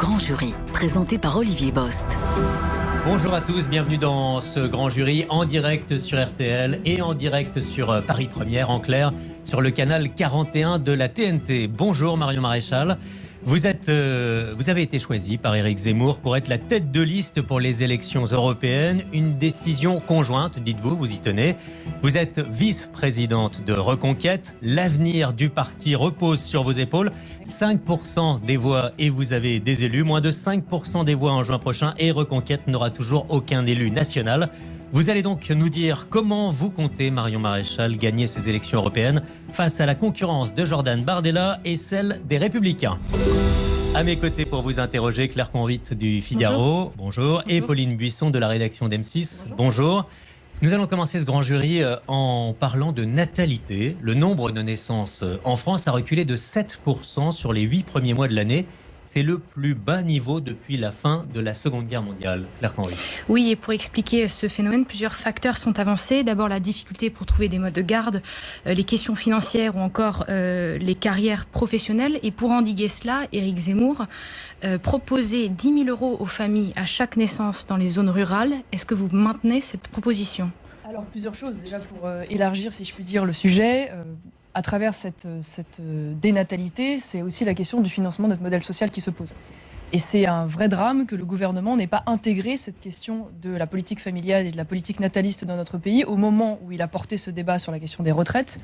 grand jury, présenté par Olivier Bost. Bonjour à tous, bienvenue dans ce grand jury en direct sur RTL et en direct sur Paris Première, en clair, sur le canal 41 de la TNT. Bonjour Marion Maréchal. Vous avez été choisi par Éric Zemmour pour être la tête de liste pour les élections européennes. Une décision conjointe, dites-vous, vous y tenez. Vous êtes vice-présidente de Reconquête. L'avenir du parti repose sur vos épaules. 5% des voix et vous avez des élus. Moins de 5% des voix en juin prochain et Reconquête n'aura toujours aucun élu national. Vous allez donc nous dire comment vous comptez, Marion Maréchal, gagner ces élections européennes face à la concurrence de Jordan Bardella et celle des Républicains. À mes côtés pour vous interroger, Claire Convit du Figaro, bonjour, et Pauline Buisson de la rédaction d'M6, bonjour. Nous allons commencer ce grand jury en parlant de natalité. Le nombre de naissances en France a reculé de 7% sur les 8 premiers mois de l'année. C'est le plus bas niveau depuis la fin de la Seconde Guerre mondiale. Claire Convit. Oui, et pour expliquer ce phénomène, plusieurs facteurs sont avancés. D'abord, la difficulté pour trouver des modes de garde, les questions financières ou encore les carrières professionnelles. Et pour endiguer cela, Éric Zemmour proposait 10 000 € aux familles à chaque naissance dans les zones rurales. Est-ce que vous maintenez cette proposition ? Alors, plusieurs choses. Déjà, pour élargir, si je puis dire, le sujet... à travers cette dénatalité, c'est aussi la question du financement de notre modèle social qui se pose. Et c'est un vrai drame que le gouvernement n'ait pas intégré cette question de la politique familiale et de la politique nataliste dans notre pays au moment où il a porté ce débat sur la question des retraites.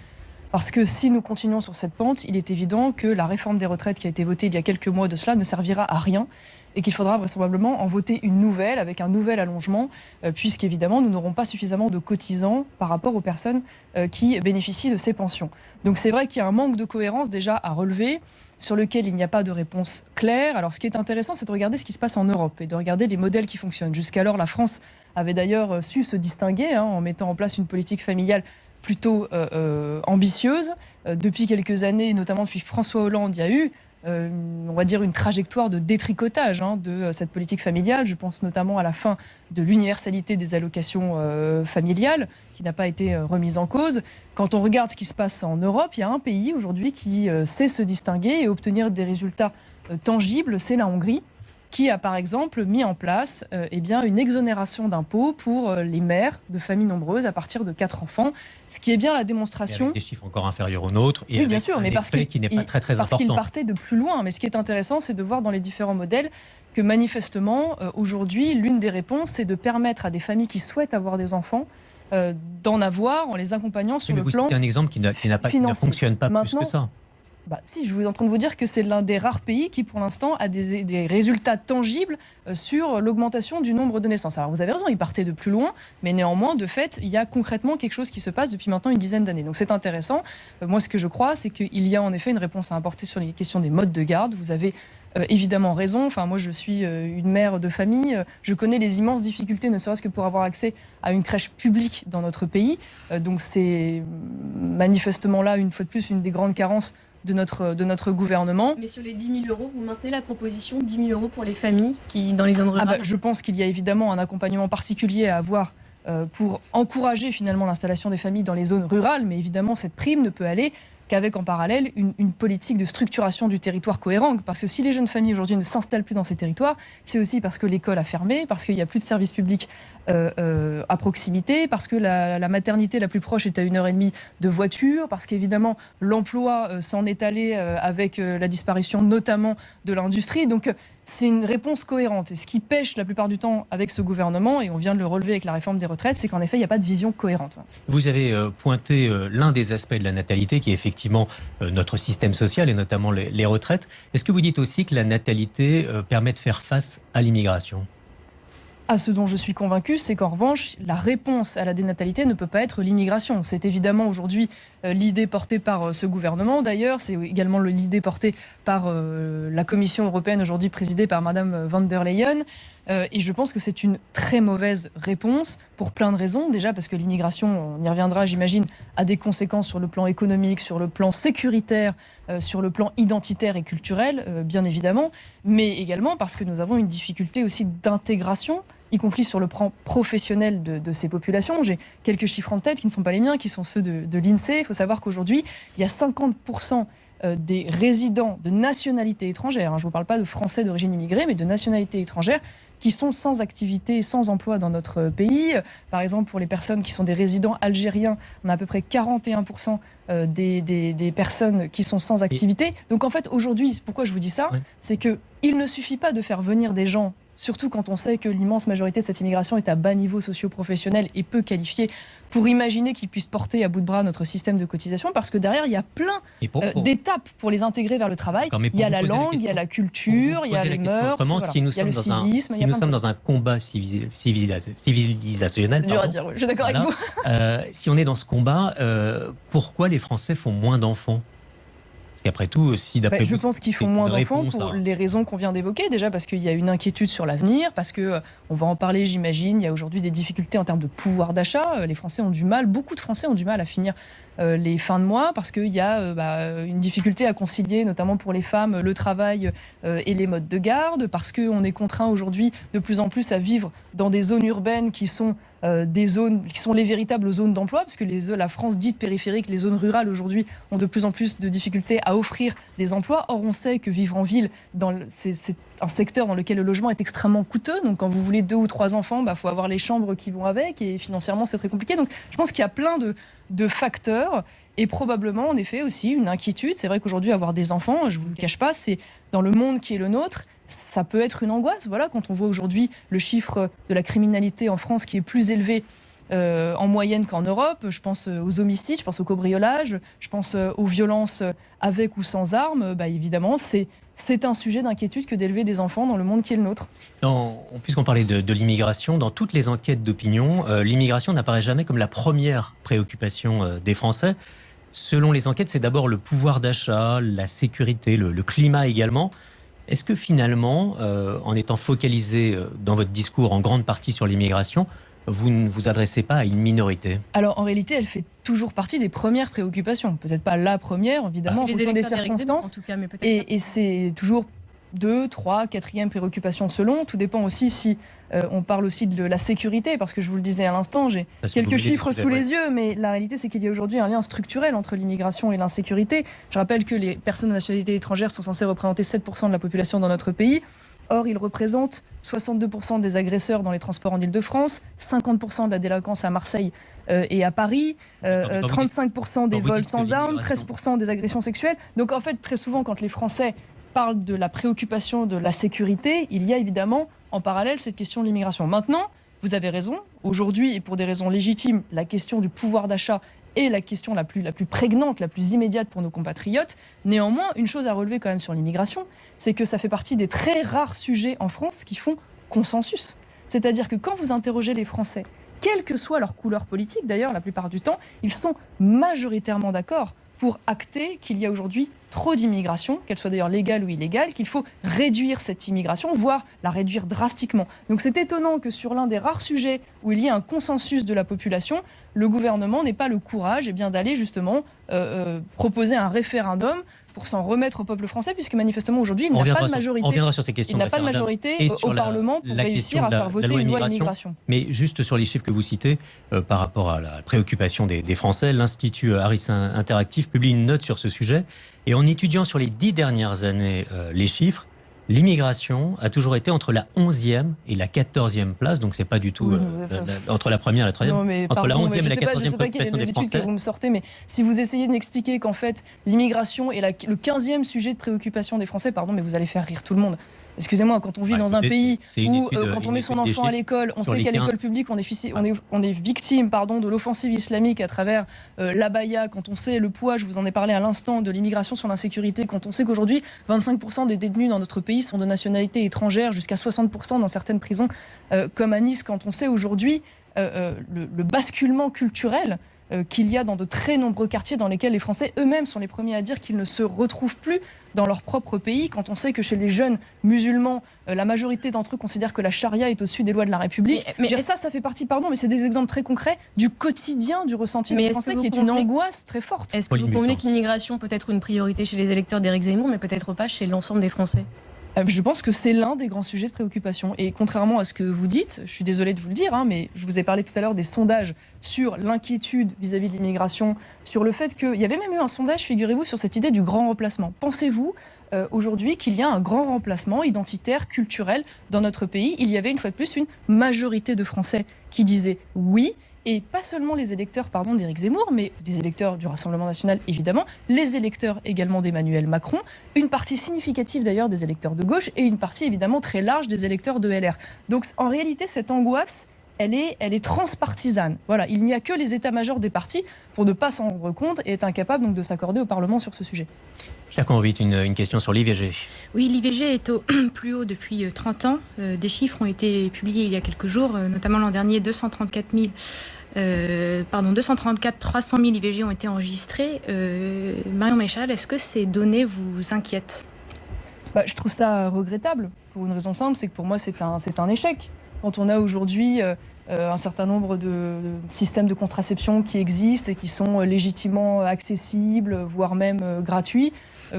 Parce que si nous continuons sur cette pente, il est évident que la réforme des retraites qui a été votée il y a quelques mois de cela ne servira à rien et qu'il faudra vraisemblablement en voter une nouvelle avec un nouvel allongement, puisqu'évidemment nous n'aurons pas suffisamment de cotisants par rapport aux personnes qui bénéficient de ces pensions. Donc c'est vrai qu'il y a un manque de cohérence déjà à relever, sur lequel il n'y a pas de réponse claire. Alors ce qui est intéressant, c'est de regarder ce qui se passe en Europe et de regarder les modèles qui fonctionnent. Jusqu'alors, la France avait d'ailleurs su se distinguer en mettant en place une politique familiale plutôt ambitieuse. Depuis quelques années, notamment depuis François Hollande, il y a eu on va dire une trajectoire de détricotage de cette politique familiale. Je pense notamment à la fin de l'universalité des allocations familiales qui n'a pas été remise en cause. Quand on regarde ce qui se passe en Europe, il y a un pays aujourd'hui qui sait se distinguer et obtenir des résultats tangibles, c'est la Hongrie, qui a par exemple mis en place une exonération d'impôts pour les mères de familles nombreuses à partir de 4 enfants, ce qui est bien la démonstration... Et avec des chiffres encore inférieurs aux nôtres, et oui, bien avec sûr, un mais effet qui n'est pas très important. Parce qu'il partait de plus loin. Mais ce qui est intéressant, c'est de voir dans les différents modèles que manifestement, aujourd'hui, l'une des réponses, c'est de permettre à des familles qui souhaitent avoir des enfants d'en avoir en les accompagnant sur le plan financier. C'est un exemple qui ne fonctionne pas plus que ça. Si, je suis en train de vous dire que c'est l'un des rares pays qui, pour l'instant, a des résultats tangibles sur l'augmentation du nombre de naissances. Alors, vous avez raison, il partait de plus loin, mais néanmoins, de fait, il y a concrètement quelque chose qui se passe depuis maintenant une dizaine d'années. Donc, c'est intéressant. Moi, ce que je crois, c'est qu'il y a en effet une réponse à apporter sur les questions des modes de garde. Vous avez évidemment raison. Enfin, moi, je suis une mère de famille. Je connais les immenses difficultés, ne serait-ce que pour avoir accès à une crèche publique dans notre pays. Donc, c'est manifestement là, une fois de plus, une des grandes carences de notre gouvernement. Mais sur les 10 000 €, vous maintenez la proposition 10 000 € pour les familles qui, dans les zones rurales Je pense qu'il y a évidemment un accompagnement particulier à avoir pour encourager finalement l'installation des familles dans les zones rurales, mais évidemment cette prime ne peut aller qu'avec en parallèle une politique de structuration du territoire cohérente. Parce que si les jeunes familles aujourd'hui ne s'installent plus dans ces territoires, c'est aussi parce que l'école a fermé, parce qu'il n'y a plus de services publics à proximité, parce que la maternité la plus proche est à 1h30 de voiture, parce qu'évidemment l'emploi s'en est allé avec la disparition notamment de l'industrie. Donc c'est une réponse cohérente. Et ce qui pêche la plupart du temps avec ce gouvernement, et on vient de le relever avec la réforme des retraites, c'est qu'en effet, il n'y a pas de vision cohérente. Vous avez pointé l'un des aspects de la natalité, qui est effectivement notre système social, et notamment les retraites. Est-ce que vous dites aussi que la natalité permet de faire face à l'immigration ? Ce dont je suis convaincue, c'est qu'en revanche, la réponse à la dénatalité ne peut pas être l'immigration. C'est évidemment aujourd'hui l'idée portée par ce gouvernement. D'ailleurs, c'est également l'idée portée par la Commission européenne, aujourd'hui présidée par Madame von der Leyen. Et je pense que c'est une très mauvaise réponse pour plein de raisons. Déjà parce que l'immigration, on y reviendra j'imagine, a des conséquences sur le plan économique, sur le plan sécuritaire, sur le plan identitaire et culturel, bien évidemment. Mais également parce que nous avons une difficulté aussi d'intégration, y compris sur le plan professionnel de ces populations. J'ai quelques chiffres en tête qui ne sont pas les miens, qui sont ceux de l'INSEE. Il faut savoir qu'aujourd'hui, il y a 50% des résidents de nationalité étrangère, je ne vous parle pas de Français d'origine immigrée, mais de nationalité étrangère, qui sont sans activité, sans emploi dans notre pays. Par exemple, pour les personnes qui sont des résidents algériens, on a à peu près 41% des personnes qui sont sans activité. Donc en fait, aujourd'hui, pourquoi je vous dis ça, c'est qu'il ne suffit pas de faire venir des gens, surtout quand on sait que l'immense majorité de cette immigration est à bas niveau socio-professionnel et peu qualifiée, pour imaginer qu'ils puissent porter à bout de bras notre système de cotisation, parce que derrière, il y a plein d'étapes pour les intégrer vers le travail. Il y a la langue, il y a la culture, il y a les mœurs, il y a le civisme. Si nous sommes dans un combat civilisationnel, je suis d'accord avec vous. Si on est dans ce combat, pourquoi les Français font moins d'enfants ? Parce qu'après tout, si d'après je pense qu'ils font moins d'enfants pour les raisons qu'on vient d'évoquer. Déjà parce qu'il y a une inquiétude sur l'avenir, parce que on va en parler, j'imagine. Il y a aujourd'hui des difficultés en termes de pouvoir d'achat. Les Français ont du mal, beaucoup de Français ont du mal à finir les fins de mois, parce qu'il y a une difficulté à concilier, notamment pour les femmes, le travail et les modes de garde, parce qu'on est contraint aujourd'hui de plus en plus à vivre dans des zones urbaines qui sont des zones qui sont les véritables zones d'emploi, parce que la France dite périphérique, les zones rurales aujourd'hui ont de plus en plus de difficultés à offrir des emplois. Or, on sait que vivre en ville, c'est un secteur dans lequel le logement est extrêmement coûteux. Donc, quand vous voulez 2 ou 3 enfants, faut avoir les chambres qui vont avec, et financièrement, c'est très compliqué. Donc, je pense qu'il y a plein de facteurs, et probablement, en effet, aussi une inquiétude. C'est vrai qu'aujourd'hui, avoir des enfants, je ne vous le cache pas, c'est dans le monde qui est le nôtre, ça peut être une angoisse. Voilà, quand on voit aujourd'hui le chiffre de la criminalité en France qui est plus élevé en moyenne qu'en Europe, je pense aux homicides, je pense au cambriolage, je pense aux violences avec ou sans armes, évidemment, c'est un sujet d'inquiétude que d'élever des enfants dans le monde qui est le nôtre. Puisqu'on parlait de l'immigration, dans toutes les enquêtes d'opinion, l'immigration n'apparaît jamais comme la première préoccupation des Français. Selon les enquêtes, c'est d'abord le pouvoir d'achat, la sécurité, le climat également. Est-ce que finalement, en étant focalisé dans votre discours en grande partie sur l'immigration, vous ne vous adressez pas à une minorité? Alors en réalité, elle fait toujours partie des premières préoccupations. Peut-être pas la première, évidemment, en fonction des circonstances. En tout cas, mais et c'est toujours 2, 3, 4e préoccupation selon. Tout dépend aussi si on parle aussi de la sécurité, parce que je vous le disais à l'instant, j'ai quelques chiffres sous les yeux, mais la réalité c'est qu'il y a aujourd'hui un lien structurel entre l'immigration et l'insécurité. Je rappelle que les personnes de nationalité étrangère sont censées représenter 7% de la population dans notre pays. Or, ils représentent 62% des agresseurs dans les transports en Île-de-France, 50% de la délinquance à Marseille et à Paris, 35% des vols sans armes, 13% des agressions sexuelles. Donc en fait, très souvent, quand les Français parlent de la préoccupation de la sécurité, il y a évidemment en parallèle cette question de l'immigration. Maintenant, vous avez raison, aujourd'hui, et pour des raisons légitimes, la question du pouvoir d'achat est la question la plus prégnante, la plus immédiate pour nos compatriotes. Néanmoins, une chose à relever quand même sur l'immigration, c'est que ça fait partie des très rares sujets en France qui font consensus. C'est-à-dire que quand vous interrogez les Français, quelle que soit leur couleur politique, d'ailleurs, la plupart du temps, ils sont majoritairement d'accord pour acter qu'il y a aujourd'hui trop d'immigration, qu'elle soit d'ailleurs légale ou illégale, qu'il faut réduire cette immigration, voire la réduire drastiquement. Donc c'est étonnant que sur l'un des rares sujets où il y a un consensus de la population, le gouvernement n'ait pas le courage d'aller justement proposer un référendum pour s'en remettre au peuple français, puisque manifestement aujourd'hui il n'a pas de majorité. On reviendra sur ces questions. Il n'a pas de majorité au Parlement pour réussir à faire voter une loi immigration. Mais juste sur les chiffres que vous citez, par rapport à la préoccupation des Français, l'Institut Harris Interactive publie une note sur ce sujet. Et en étudiant sur les 10 dernières années les chiffres, l'immigration a toujours été entre la 11e et la 14e place, donc c'est pas du tout entre la première et la 3e. Non, mais entre la 11e et la 14e préoccupation des Français. Je sais pas quelle est l'étude que vous me sortez, mais si vous essayez de m'expliquer qu'en fait l'immigration est le 15e sujet de préoccupation des Français, pardon, mais vous allez faire rire tout le monde. Excusez-moi, quand on vit dans un pays où, quand on met son enfant à l'école, on sait qu'à l'école publique, on est victime de l'offensive islamique à travers l'abaya, quand on sait le poids, je vous en ai parlé à l'instant, de l'immigration sur l'insécurité, quand on sait qu'aujourd'hui, 25% des détenus dans notre pays sont de nationalité étrangère, jusqu'à 60% dans certaines prisons, comme à Nice, quand on sait aujourd'hui le basculement culturel qu'il y a dans de très nombreux quartiers dans lesquels les Français eux-mêmes sont les premiers à dire qu'ils ne se retrouvent plus dans leur propre pays, quand on sait que chez les jeunes musulmans, la majorité d'entre eux considèrent que la charia est au-dessus des lois de la République. Mais ça fait partie, mais c'est des exemples très concrets du quotidien du ressenti des Français, qui est une angoisse très forte. Est-ce que vous convenez que l'immigration peut être une priorité chez les électeurs d'Éric Zemmour, mais peut-être pas chez l'ensemble des Français ? Je pense que c'est l'un des grands sujets de préoccupation. Et contrairement à ce que vous dites, je suis désolée de vous le dire, mais je vous ai parlé tout à l'heure des sondages sur l'inquiétude vis-à-vis de l'immigration, sur le fait qu'il y avait même eu un sondage, figurez-vous, sur cette idée du grand remplacement. Pensez-vous aujourd'hui qu'il y a un grand remplacement identitaire, culturel dans notre pays? Il y avait une fois de plus une majorité de Français qui disaient oui. Et pas seulement les électeurs d'Éric Zemmour, mais les électeurs du Rassemblement national, évidemment, les électeurs également d'Emmanuel Macron, une partie significative d'ailleurs des électeurs de gauche et une partie évidemment très large des électeurs de LR. Donc en réalité, cette angoisse, elle est transpartisane. Voilà, il n'y a que les états-majors des partis pour ne pas s'en rendre compte et être incapables donc de s'accorder au Parlement sur ce sujet. Claire Convit, une question sur l'IVG. Oui, l'IVG est au plus haut depuis 30 ans. Des chiffres ont été publiés il y a quelques jours, notamment l'an dernier, 234 300 000 IVG ont été enregistrés. Marion Maréchal, est-ce que ces données vous inquiètent ? Je trouve ça regrettable, pour une raison simple, c'est que pour moi c'est un échec. Quand on a aujourd'hui un certain nombre de systèmes de contraception qui existent et qui sont légitimement accessibles, voire même gratuits,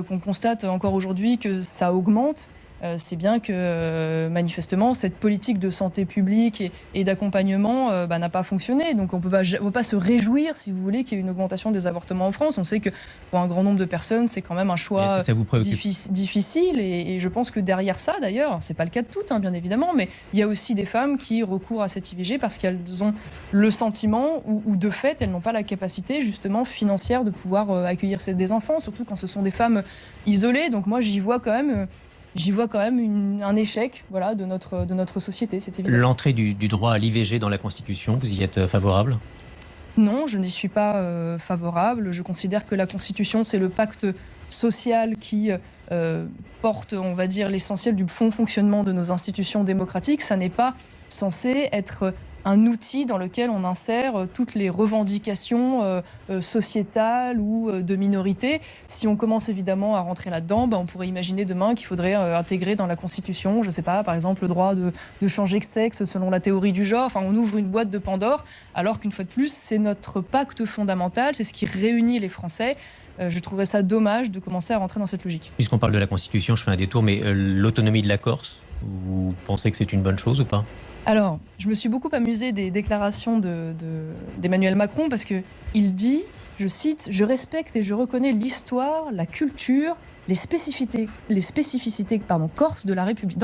qu'on constate encore aujourd'hui que ça augmente, c'est bien que manifestement cette politique de santé publique et d'accompagnement n'a pas fonctionné. Donc on ne peut pas se réjouir, si vous voulez, qu'il y ait une augmentation des avortements en France. On sait que pour un grand nombre de personnes, c'est quand même un choix difficile. Et je pense que derrière ça, d'ailleurs, c'est pas le cas de toutes, bien évidemment, mais il y a aussi des femmes qui recourent à cette IVG parce qu'elles ont le sentiment ou de fait, elles n'ont pas la capacité justement financière de pouvoir accueillir des enfants, surtout quand ce sont des femmes isolées. Donc moi, j'y vois quand même un échec de notre société, c'est évident. L'entrée du droit à l'IVG dans la Constitution, vous y êtes favorable ? Non, je n'y suis pas favorable. Je considère que la Constitution, c'est le pacte social qui porte, on va dire, l'essentiel du bon fonctionnement de nos institutions démocratiques. Ça n'est pas censé être un outil dans lequel on insère toutes les revendications sociétales ou de minorités. Si on commence évidemment à rentrer là-dedans, on pourrait imaginer demain qu'il faudrait intégrer dans la Constitution, je ne sais pas, par exemple le droit de changer de sexe selon la théorie du genre. Enfin, on ouvre une boîte de Pandore, alors qu'une fois de plus, c'est notre pacte fondamental, c'est ce qui réunit les Français. Je trouverais ça dommage de commencer à rentrer dans cette logique. Puisqu'on parle de la Constitution, je fais un détour, mais l'autonomie de la Corse, vous pensez que c'est une bonne chose ou pas ? Alors, je me suis beaucoup amusée des déclarations d'Emmanuel Macron parce qu'il dit, je cite, « Je respecte et je reconnais l'histoire, la culture, les spécificités corses dans la République. »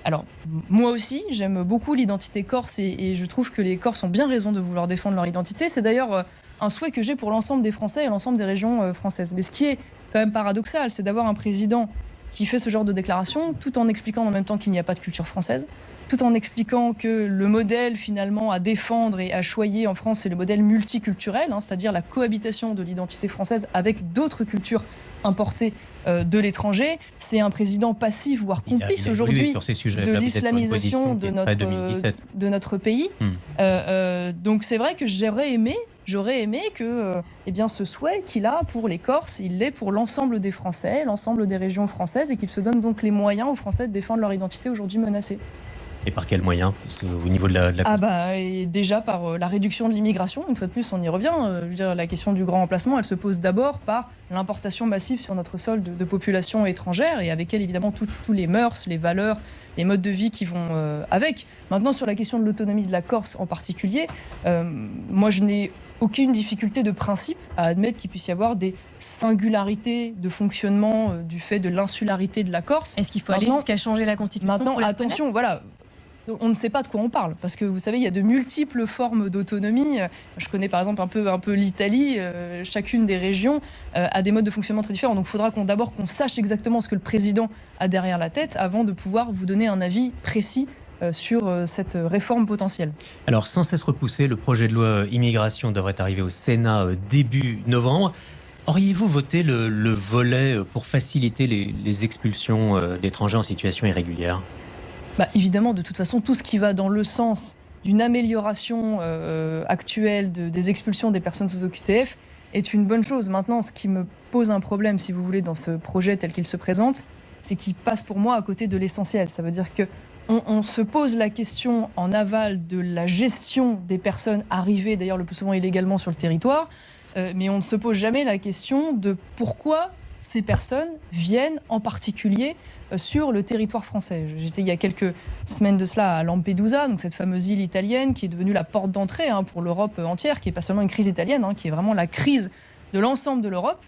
Alors, moi aussi, j'aime beaucoup l'identité corse et je trouve que les Corses ont bien raison de vouloir défendre leur identité. C'est d'ailleurs un souhait que j'ai pour l'ensemble des Français et l'ensemble des régions françaises. Mais ce qui est quand même paradoxal, c'est d'avoir un président qui fait ce genre de déclaration tout en expliquant en même temps qu'il n'y a pas de culture française, tout en expliquant que le modèle finalement à défendre et à choyer en France, c'est le modèle multiculturel, c'est-à-dire la cohabitation de l'identité française avec d'autres cultures importées de l'étranger. C'est un président passif, voire complice aujourd'hui de l'islamisation de notre pays. Donc c'est vrai que j'aurais aimé que ce souhait qu'il a pour les Corses, il l'est pour l'ensemble des Français, l'ensemble des régions françaises, et qu'il se donne donc les moyens aux Français de défendre leur identité aujourd'hui menacée. Et par quels moyens au niveau de la... Et déjà par la réduction de l'immigration, une fois de plus on y revient. La question du grand remplacement, elle se pose d'abord par l'importation massive sur notre sol de populations étrangères et avec elle évidemment tous les mœurs, les valeurs, les modes de vie qui vont avec. Maintenant sur la question de l'autonomie de la Corse en particulier, moi je n'ai aucune difficulté de principe à admettre qu'il puisse y avoir des singularités de fonctionnement du fait de l'insularité de la Corse. Est-ce qu'il faut aller jusqu'à changer la Constitution ? Maintenant, attention, voilà. On ne sait pas de quoi on parle, parce que vous savez, il y a de multiples formes d'autonomie. Je connais par exemple un peu l'Italie, chacune des régions a des modes de fonctionnement très différents. Donc il faudra d'abord qu'on sache exactement ce que le président a derrière la tête avant de pouvoir vous donner un avis précis sur cette réforme potentielle. Alors sans cesse repoussé, le projet de loi immigration devrait arriver au Sénat début novembre. Auriez-vous voté le volet pour faciliter les expulsions d'étrangers en situation irrégulière ? Évidemment, de toute façon, tout ce qui va dans le sens d'une amélioration actuelle des expulsions des personnes sous OQTF est une bonne chose. Maintenant, ce qui me pose un problème, si vous voulez, dans ce projet tel qu'il se présente, c'est qu'il passe pour moi à côté de l'essentiel. Ça veut dire qu'on se pose la question en aval de la gestion des personnes arrivées, d'ailleurs le plus souvent illégalement sur le territoire, mais on ne se pose jamais la question de pourquoi ces personnes viennent en particulier sur le territoire français. J'étais il y a quelques semaines de cela à Lampedusa, donc cette fameuse île italienne qui est devenue la porte d'entrée pour l'Europe entière, qui n'est pas seulement une crise italienne, qui est vraiment la crise de l'ensemble de l'Europe.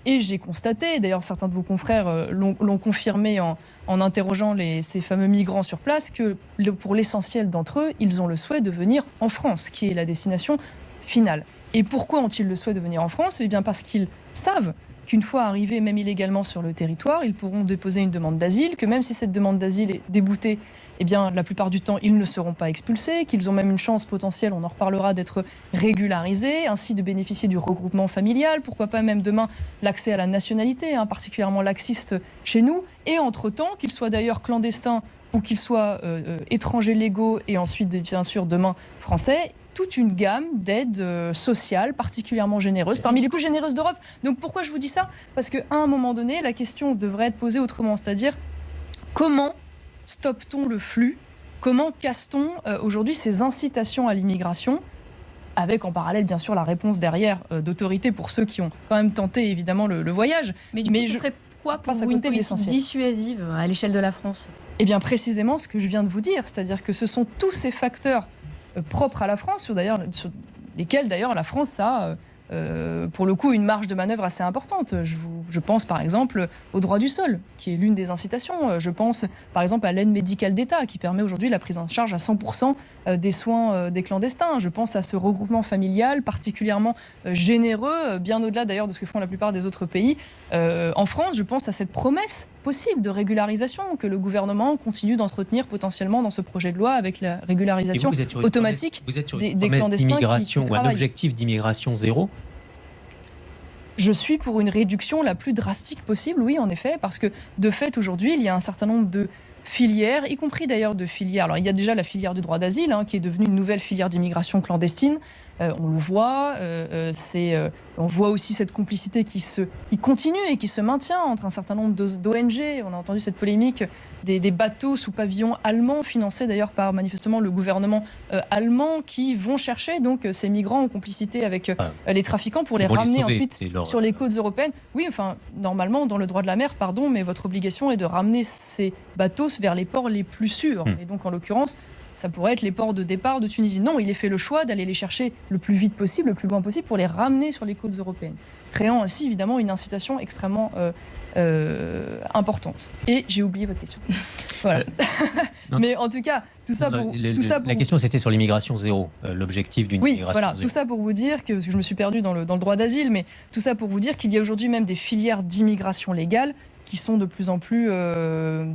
Et j'ai constaté, d'ailleurs certains de vos confrères l'ont confirmé en interrogeant ces fameux migrants sur place, que pour l'essentiel d'entre eux, ils ont le souhait de venir en France, qui est la destination finale. Et pourquoi ont-ils le souhait de venir en France ? Eh bien parce qu'ils savent qu'une fois arrivés, même illégalement sur le territoire, ils pourront déposer une demande d'asile, que même si cette demande d'asile est déboutée, eh bien, la plupart du temps, ils ne seront pas expulsés, qu'ils ont même une chance potentielle, on en reparlera, d'être régularisés, ainsi de bénéficier du regroupement familial, pourquoi pas même demain l'accès à la nationalité, particulièrement laxiste chez nous, et entre-temps, qu'ils soient d'ailleurs clandestins ou qu'ils soient étrangers légaux et ensuite, bien sûr, demain français, toute une gamme d'aides sociales particulièrement généreuses, parmi les plus généreuses d'Europe. Donc pourquoi je vous dis ça ? Parce qu'à un moment donné, la question devrait être posée autrement, c'est-à-dire comment stoppe-t-on le flux ? Comment casse-t-on aujourd'hui ces incitations à l'immigration ? Avec en parallèle, bien sûr, la réponse derrière d'autorités pour ceux qui ont quand même tenté évidemment le voyage. Mais du coup, ce serait quoi pour vous une politique dissuasive à l'échelle de la France ? Eh bien précisément ce que je viens de vous dire, c'est-à-dire que ce sont tous ces facteurs propres à la France, sur lesquels d'ailleurs la France a pour le coup une marge de manœuvre assez importante. Je pense par exemple au droit du sol, qui est l'une des incitations. Je pense par exemple à l'aide médicale d'État, qui permet aujourd'hui la prise en charge à 100% des soins des clandestins. Je pense à ce regroupement familial particulièrement généreux, bien au-delà d'ailleurs de ce que font la plupart des autres pays. En France, je pense à cette promesse possible de régularisation que le gouvernement continue d'entretenir potentiellement dans ce projet de loi avec la régularisation automatique des clandestins d'immigration qui ou un objectif d'immigration zéro ? Je suis pour une réduction la plus drastique possible, oui, en effet, parce que de fait, aujourd'hui, il y a un certain nombre de filières, y compris d'ailleurs de filières. Alors, il y a déjà la filière du droit d'asile, qui est devenue une nouvelle filière d'immigration clandestine. On le voit, on voit aussi cette complicité qui continue et qui se maintient entre un certain nombre d'ONG. On a entendu cette polémique des bateaux sous pavillon allemand, financés d'ailleurs par manifestement le gouvernement allemand, qui vont chercher donc ces migrants en complicité avec les trafiquants pour les ramener ensuite sur les côtes européennes. Oui, enfin, normalement, dans le droit de la mer, mais votre obligation est de ramener ces bateaux vers les ports les plus sûrs. Et donc, en l'occurrence, ça pourrait être les ports de départ de Tunisie. Non, il est fait le choix d'aller les chercher le plus vite possible, le plus loin possible, pour les ramener sur les côtes européennes, créant ainsi évidemment une incitation extrêmement importante. Et j'ai oublié votre question. Voilà. Mais en tout cas, tout ça pour... La question c'était sur l'immigration zéro, l'objectif d'une immigration voilà, zéro. Tout ça pour vous dire que je me suis perdue dans le droit d'asile, mais tout ça pour vous dire qu'il y a aujourd'hui même des filières d'immigration légale qui sont de plus en plus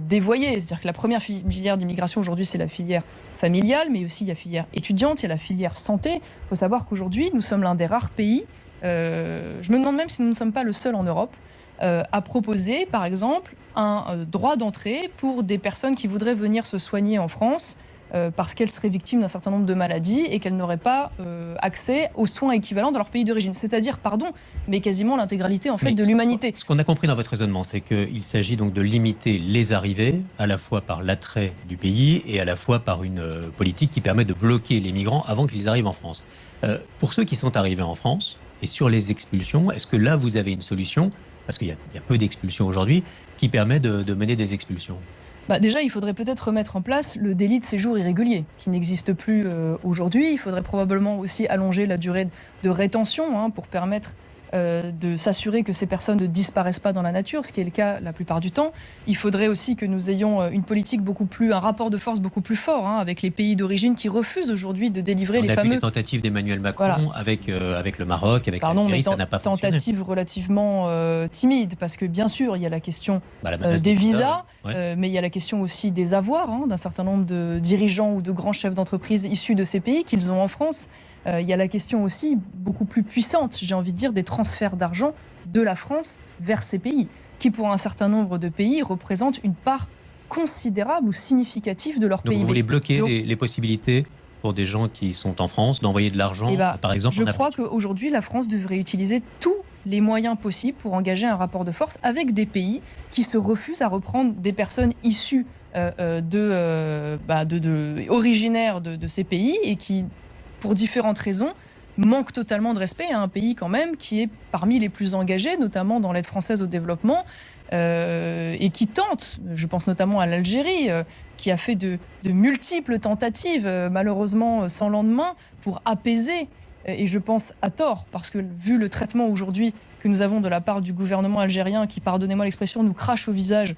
dévoyées. C'est-à-dire que la première filière d'immigration aujourd'hui, c'est la filière familiale, mais aussi il y a la filière étudiante, il y a la filière santé. Il faut savoir qu'aujourd'hui, nous sommes l'un des rares pays, je me demande même si nous ne sommes pas le seul en Europe, à proposer, par exemple, un droit d'entrée pour des personnes qui voudraient venir se soigner en France parce qu'elles seraient victimes d'un certain nombre de maladies et qu'elles n'auraient pas accès aux soins équivalents dans leur pays d'origine. C'est-à-dire, mais quasiment l'intégralité en fait de l'humanité. Ce qu'on a compris dans votre raisonnement, c'est qu'il s'agit donc de limiter les arrivées, à la fois par l'attrait du pays et à la fois par une politique qui permet de bloquer les migrants avant qu'ils arrivent en France. Pour ceux qui sont arrivés en France, et sur les expulsions, est-ce que là vous avez une solution ? Parce qu'il y a peu d'expulsions aujourd'hui, qui permet de mener des expulsions. Déjà, il faudrait peut-être remettre en place le délit de séjour irrégulier, qui n'existe plus aujourd'hui. Il faudrait probablement aussi allonger la durée de rétention pour permettre de s'assurer que ces personnes ne disparaissent pas dans la nature, ce qui est le cas la plupart du temps. Il faudrait aussi que nous ayons une politique un rapport de force beaucoup plus fort avec les pays d'origine qui refusent aujourd'hui de délivrer les fameux... On a vu les tentatives d'Emmanuel Macron avec le Maroc, avec l'Algérie, ça n'a pas fonctionné. Tentatives relativement timides, parce que bien sûr, il y a la question des visas, mais il y a la question aussi des avoirs d'un certain nombre de dirigeants ou de grands chefs d'entreprise issus de ces pays qu'ils ont en France. Il y a la question aussi beaucoup plus puissante, j'ai envie de dire, des transferts d'argent de la France vers ces pays, qui pour un certain nombre de pays représentent une part considérable ou significative de leur PIB. Donc vous voulez bloquer les possibilités pour des gens qui sont en France d'envoyer de l'argent, par exemple en Afrique ? Je crois qu'aujourd'hui, la France devrait utiliser tous les moyens possibles pour engager un rapport de force avec des pays qui se refusent à reprendre des personnes issues originaires de ces pays et qui, pour différentes raisons, manque totalement de respect à un pays quand même qui est parmi les plus engagés, notamment dans l'aide française au développement, et qui tente, je pense notamment à l'Algérie, qui a fait de multiples tentatives, malheureusement sans lendemain, pour apaiser, et je pense à tort, parce que vu le traitement aujourd'hui que nous avons de la part du gouvernement algérien, qui, pardonnez-moi l'expression, nous crache au visage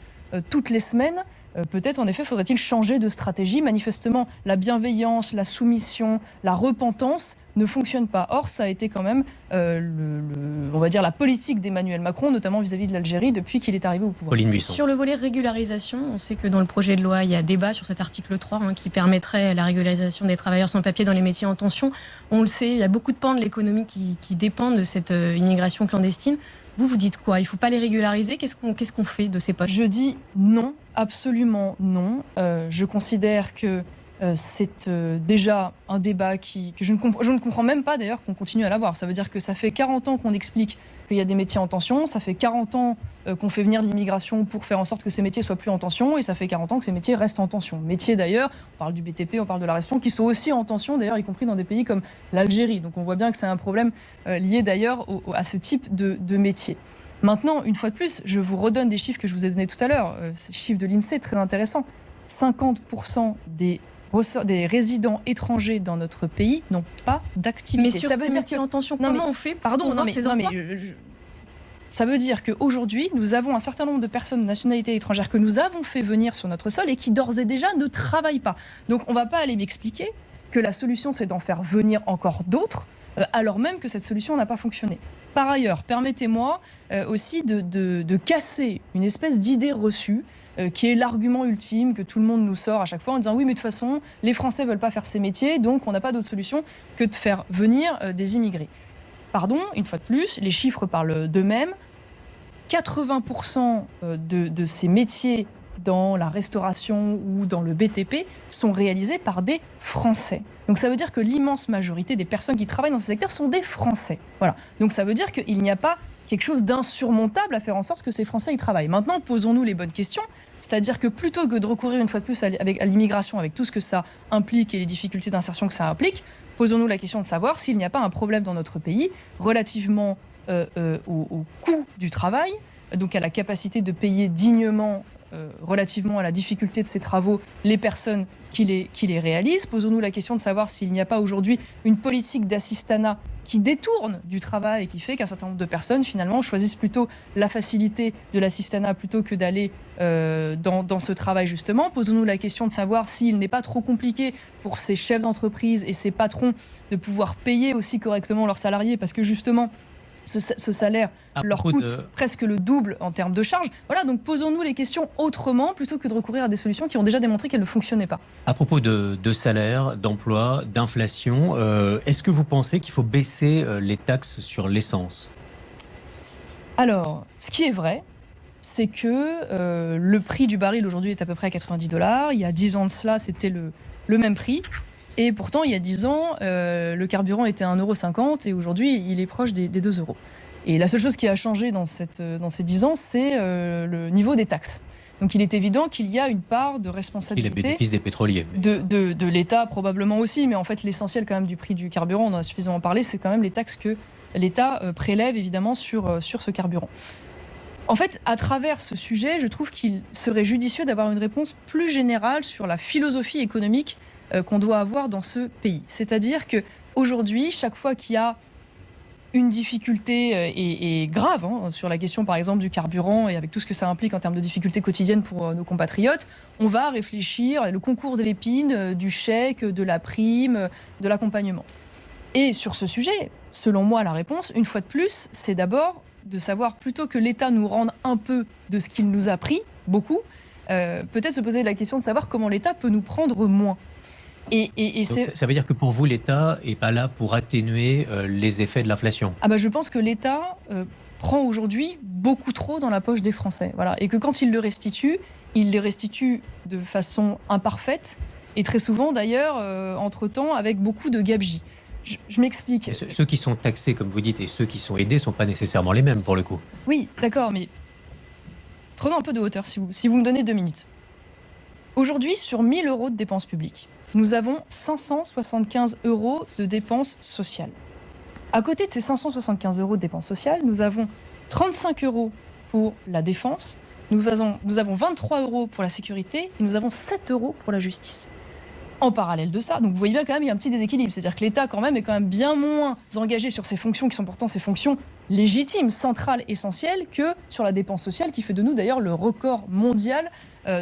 toutes les semaines, peut-être en effet faudrait-il changer de stratégie. Manifestement, la bienveillance, la soumission, la repentance ne fonctionnent pas. Or, ça a été quand même, on va dire, la politique d'Emmanuel Macron, notamment vis-à-vis de l'Algérie, depuis qu'il est arrivé au pouvoir. Sur le volet régularisation, on sait que dans le projet de loi, il y a débat sur cet article 3 qui permettrait la régularisation des travailleurs sans papier dans les métiers en tension. On le sait, il y a beaucoup de pans de l'économie qui dépendent de cette immigration clandestine. Vous dites quoi? Il ne faut pas les régulariser? Qu'est-ce qu'on fait de ces postes? Je dis non, absolument non. Je considère que c'est déjà un débat que je ne comprends même pas d'ailleurs qu'on continue à l'avoir. Ça veut dire que ça fait 40 ans qu'on explique qu'il y a des métiers en tension, ça fait 40 ans qu'on fait venir l'immigration pour faire en sorte que ces métiers soient plus en tension, et ça fait 40 ans que ces métiers restent en tension. Métiers d'ailleurs, on parle du BTP, on parle de la restauration, qui sont aussi en tension d'ailleurs, y compris dans des pays comme l'Algérie. Donc on voit bien que c'est un problème lié d'ailleurs à ce type de métier. Maintenant, une fois de plus, je vous redonne des chiffres que je vous ai donnés tout à l'heure. Ces chiffres de l'INSEE, très intéressants. 50% des résidents étrangers dans notre pays n'ont pas d'activité. Mais sur ces métiers en tension, comment on fait? Pardon, ça veut dire qu'aujourd'hui, nous avons un certain nombre de personnes de nationalité étrangère que nous avons fait venir sur notre sol et qui d'ores et déjà ne travaillent pas. Donc on ne va pas aller m'expliquer que la solution, c'est d'en faire venir encore d'autres, alors même que cette solution n'a pas fonctionné. Par ailleurs, permettez-moi aussi de casser une espèce d'idée reçue qui est l'argument ultime que tout le monde nous sort à chaque fois en disant oui, mais de toute façon, les Français ne veulent pas faire ces métiers, donc on n'a pas d'autre solution que de faire venir des immigrés. Pardon, une fois de plus, les chiffres parlent d'eux-mêmes. 80% de ces métiers dans la restauration ou dans le BTP sont réalisés par des Français. Donc ça veut dire que l'immense majorité des personnes qui travaillent dans ce secteur sont des Français. Voilà. Donc ça veut dire qu'il n'y a pas quelque chose d'insurmontable à faire en sorte que ces Français y travaillent. Maintenant, posons-nous les bonnes questions, c'est-à-dire que plutôt que de recourir une fois de plus à l'immigration avec tout ce que ça implique et les difficultés d'insertion que ça implique, posons-nous la question de savoir s'il n'y a pas un problème dans notre pays relativement au coût du travail, donc à la capacité de payer dignement relativement à la difficulté de ces travaux les personnes qui les réalisent. Posons-nous la question de savoir s'il n'y a pas aujourd'hui une politique d'assistanat qui détourne du travail et qui fait qu'un certain nombre de personnes, finalement, choisissent plutôt la facilité de l'assistanat plutôt que d'aller dans ce travail, justement. Posons-nous la question de savoir s'il n'est pas trop compliqué pour ces chefs d'entreprise et ces patrons de pouvoir payer aussi correctement leurs salariés, parce que, justement, ce salaire leur coûte presque le double en termes de charges. Voilà, donc posons-nous les questions autrement plutôt que de recourir à des solutions qui ont déjà démontré qu'elles ne fonctionnaient pas. À propos de salaire, d'emploi, d'inflation, est-ce que vous pensez qu'il faut baisser les taxes sur l'essence? Alors, ce qui est vrai, c'est que le prix du baril aujourd'hui est à peu près à $90. Il y a 10 ans de cela, c'était le même prix. Et pourtant, il y a 10 ans, le carburant était à 1,50 € et aujourd'hui, il est proche des 2 €. Et la seule chose qui a changé dans ces 10 ans, c'est le niveau des taxes. Donc il est évident qu'il y a une part de responsabilité. Et les bénéfices des pétroliers. De l'État probablement aussi, mais en fait l'essentiel quand même du prix du carburant, on en a suffisamment parlé, c'est quand même les taxes que l'État prélève évidemment sur ce carburant. En fait, à travers ce sujet, je trouve qu'il serait judicieux d'avoir une réponse plus générale sur la philosophie économique qu'on doit avoir dans ce pays. C'est-à-dire qu'aujourd'hui, chaque fois qu'il y a une difficulté et grave sur la question par exemple du carburant et avec tout ce que ça implique en termes de difficultés quotidiennes pour nos compatriotes, on va réfléchir le concours de l'épine, du chèque, de la prime, de l'accompagnement. Et sur ce sujet, selon moi, la réponse, une fois de plus, c'est d'abord de savoir, plutôt que l'État nous rende un peu de ce qu'il nous a pris, beaucoup, peut-être se poser la question de savoir comment l'État peut nous prendre moins. Donc, ça veut dire que pour vous, l'État n'est pas là pour atténuer les effets de l'inflation? Je pense que l'État prend aujourd'hui beaucoup trop dans la poche des Français. Voilà. Et que quand il les restitue de façon imparfaite et très souvent d'ailleurs, entre-temps, avec beaucoup de gabegie. Je m'explique. Ceux qui sont taxés, comme vous dites, et ceux qui sont aidés ne sont pas nécessairement les mêmes pour le coup. Oui, d'accord, mais prenons un peu de hauteur si vous me donnez 2 minutes. Aujourd'hui, sur 1 000 € de dépenses publiques, nous avons 575 € de dépenses sociales. À côté de ces 575 € de dépenses sociales, nous avons 35 € pour la défense, nous avons 23 € pour la sécurité et nous avons 7 € pour la justice. En parallèle de ça, donc vous voyez bien quand même il y a un petit déséquilibre, c'est-à-dire que l'État quand même est quand même bien moins engagé sur ces fonctions qui sont pourtant ces fonctions légitimes, centrales, essentielles, que sur la dépense sociale qui fait de nous d'ailleurs le record mondial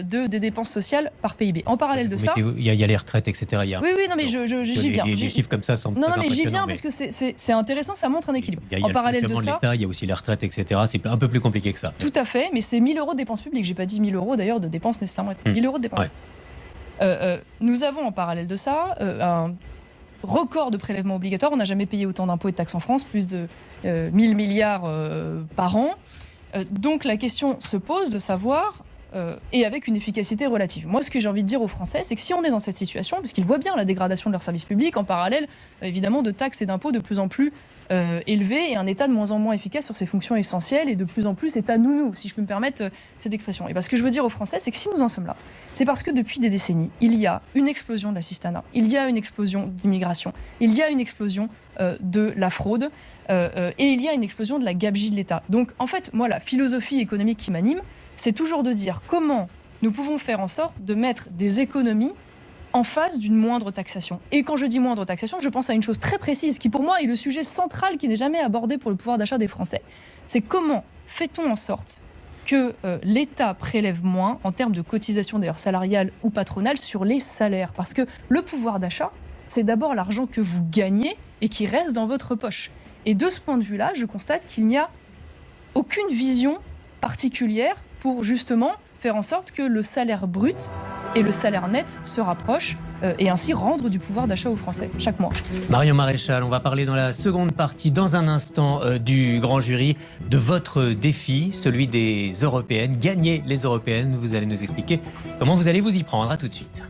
des dépenses sociales par PIB. En parallèle de ça... Il y a les retraites, etc. Oui, non mais j'y viens. Les chiffres comme ça semblent très Non mais j'y viens impressionnants, parce que c'est intéressant, ça montre un équilibre. En parallèle de ça... Il y a aussi les retraites, etc. C'est un peu plus compliqué que ça. Tout à fait, mais c'est 1 000 € de dépenses publiques. J'ai pas dit 1 000 € d'ailleurs de dépenses nécessairement. 1 000 € de dépenses. Ouais. Nous avons en parallèle de ça un record de prélèvements obligatoires. On n'a jamais payé autant d'impôts et de taxes en France, plus de 1 000 milliards par an. Donc la question se pose de savoir, et avec une efficacité relative. Moi, ce que j'ai envie de dire aux Français, c'est que si on est dans cette situation, parce qu'ils voient bien la dégradation de leurs services publics, en parallèle, évidemment, de taxes et d'impôts de plus en plus élevés, et un État de moins en moins efficace sur ses fonctions essentielles, et de plus en plus État nounou, si je peux me permettre cette expression. Et bien, ce que je veux dire aux Français, c'est que si nous en sommes là, c'est parce que depuis des décennies, il y a une explosion de l'assistanat, il y a une explosion d'immigration, il y a une explosion de la fraude, et il y a une explosion de la gabegie de l'État. Donc, en fait, moi, la philosophie économique qui m'anime, c'est toujours de dire comment nous pouvons faire en sorte de mettre des économies en face d'une moindre taxation. Et quand je dis moindre taxation, je pense à une chose très précise qui pour moi est le sujet central qui n'est jamais abordé pour le pouvoir d'achat des Français. C'est comment fait-on en sorte que l'État prélève moins en termes de cotisation d'ailleurs salariale ou patronale sur les salaires. Parce que le pouvoir d'achat, c'est d'abord l'argent que vous gagnez et qui reste dans votre poche. Et de ce point de vue-là, je constate qu'il n'y a aucune vision particulière pour justement faire en sorte que le salaire brut et le salaire net se rapprochent et ainsi rendre du pouvoir d'achat aux Français chaque mois. Marion Maréchal, on va parler dans la seconde partie, dans un instant, du grand jury, de votre défi, celui des européennes. Gagner les européennes, vous allez nous expliquer comment vous allez vous y prendre. À tout de suite.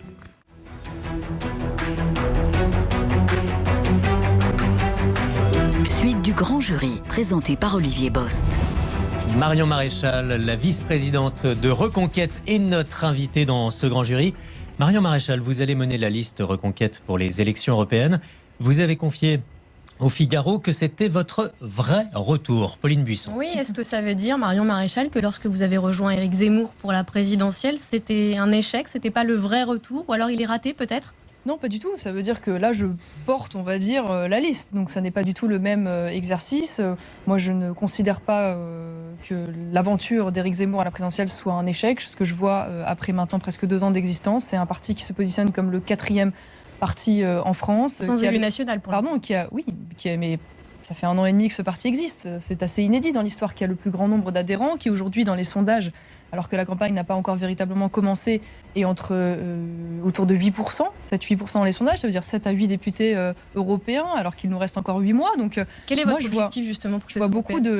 Suite du grand jury, présenté par Olivier Bost. Marion Maréchal, la vice-présidente de Reconquête, est notre invitée dans ce grand jury. Marion Maréchal, vous allez mener la liste Reconquête pour les élections européennes. Vous avez confié au Figaro que c'était votre vrai retour. Pauline Buisson. Oui, est-ce que ça veut dire, Marion Maréchal, que lorsque vous avez rejoint Éric Zemmour pour la présidentielle, c'était un échec, c'était pas le vrai retour, ou alors il est raté peut-être ? Non, pas du tout. Ça veut dire que là, je porte, on va dire, la liste. Donc, ça n'est pas du tout le même exercice. Moi, je ne considère pas que l'aventure d'Éric Zemmour à la présidentielle soit un échec. Ce que je vois après maintenant presque 2 ans d'existence, c'est un parti qui se positionne comme le 4e parti en France. Sans élu national, pour l'instant. Pardon, mais ça fait 1 an et demi que ce parti existe. C'est assez inédit dans l'histoire, qui a le plus grand nombre d'adhérents, qui aujourd'hui, dans les sondages, alors que la campagne n'a pas encore véritablement commencé, est autour de 8%, 7-8% dans les sondages, ça veut dire 7 à 8 députés européens, alors qu'il nous reste encore 8 mois. Donc, quel est votre objectif justement pour je